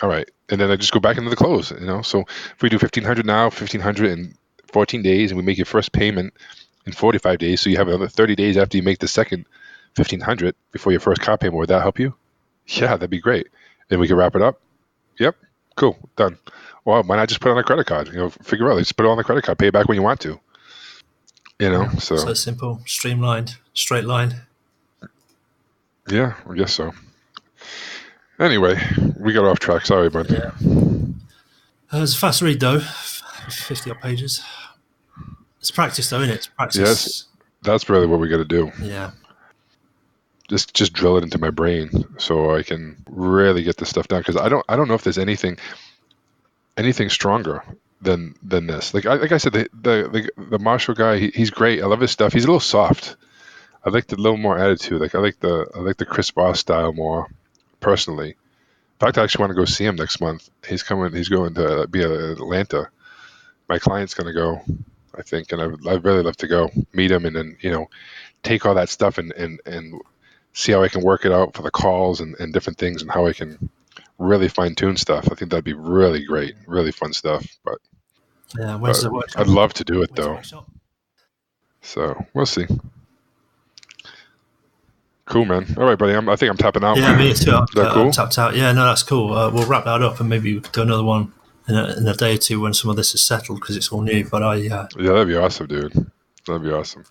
All right. And then I just go back into the close. So if we do 1,500 now, 1,500 in 14 days, and we make your first payment in 45 days, so you have another 30 days after you make the second 1,500 before your first car payment. Would that help you? Yeah, that'd be great. And we can wrap it up. Yep. Cool. Done. Well, why not just put it on a credit card? Figure out. Just put it on the credit card. Pay it back when you want to. Yeah. So So simple, streamlined, straight line. yeah, I guess so. Anyway, we got off track. Sorry, bud. Yeah. It's a fast read though, 50 odd pages. It's practice though, isn't it? It's practice. Yes, that's really what we got to do. Yeah. Just drill it into my brain so I can really get this stuff down. Because I don't know if there's anything stronger than this. Like I said, the Marshall guy, he's great. I love his stuff. He's a little soft. I like the little more attitude. Like I like the Chris Boss style more personally. In fact, I actually want to go see him next month. He's coming. He's going to be at Atlanta. My client's going to go, I think, and I'd really love to go meet him and then take all that stuff and see how I can work it out for the calls and different things and how I can really fine tune stuff. I think that'd be really great, really fun stuff. But Yeah. Where's the workshop? I'd love to do it Where's the though. workshop? So we'll see. Cool, man. All right, buddy. I think I'm tapping out. Yeah, me too. Is that cool? I'm tapped out. Yeah, no, that's cool. We'll wrap that up and maybe we could do another one in a day or two when some of this is settled because it's all new. But Yeah, that'd be awesome, dude. That'd be awesome.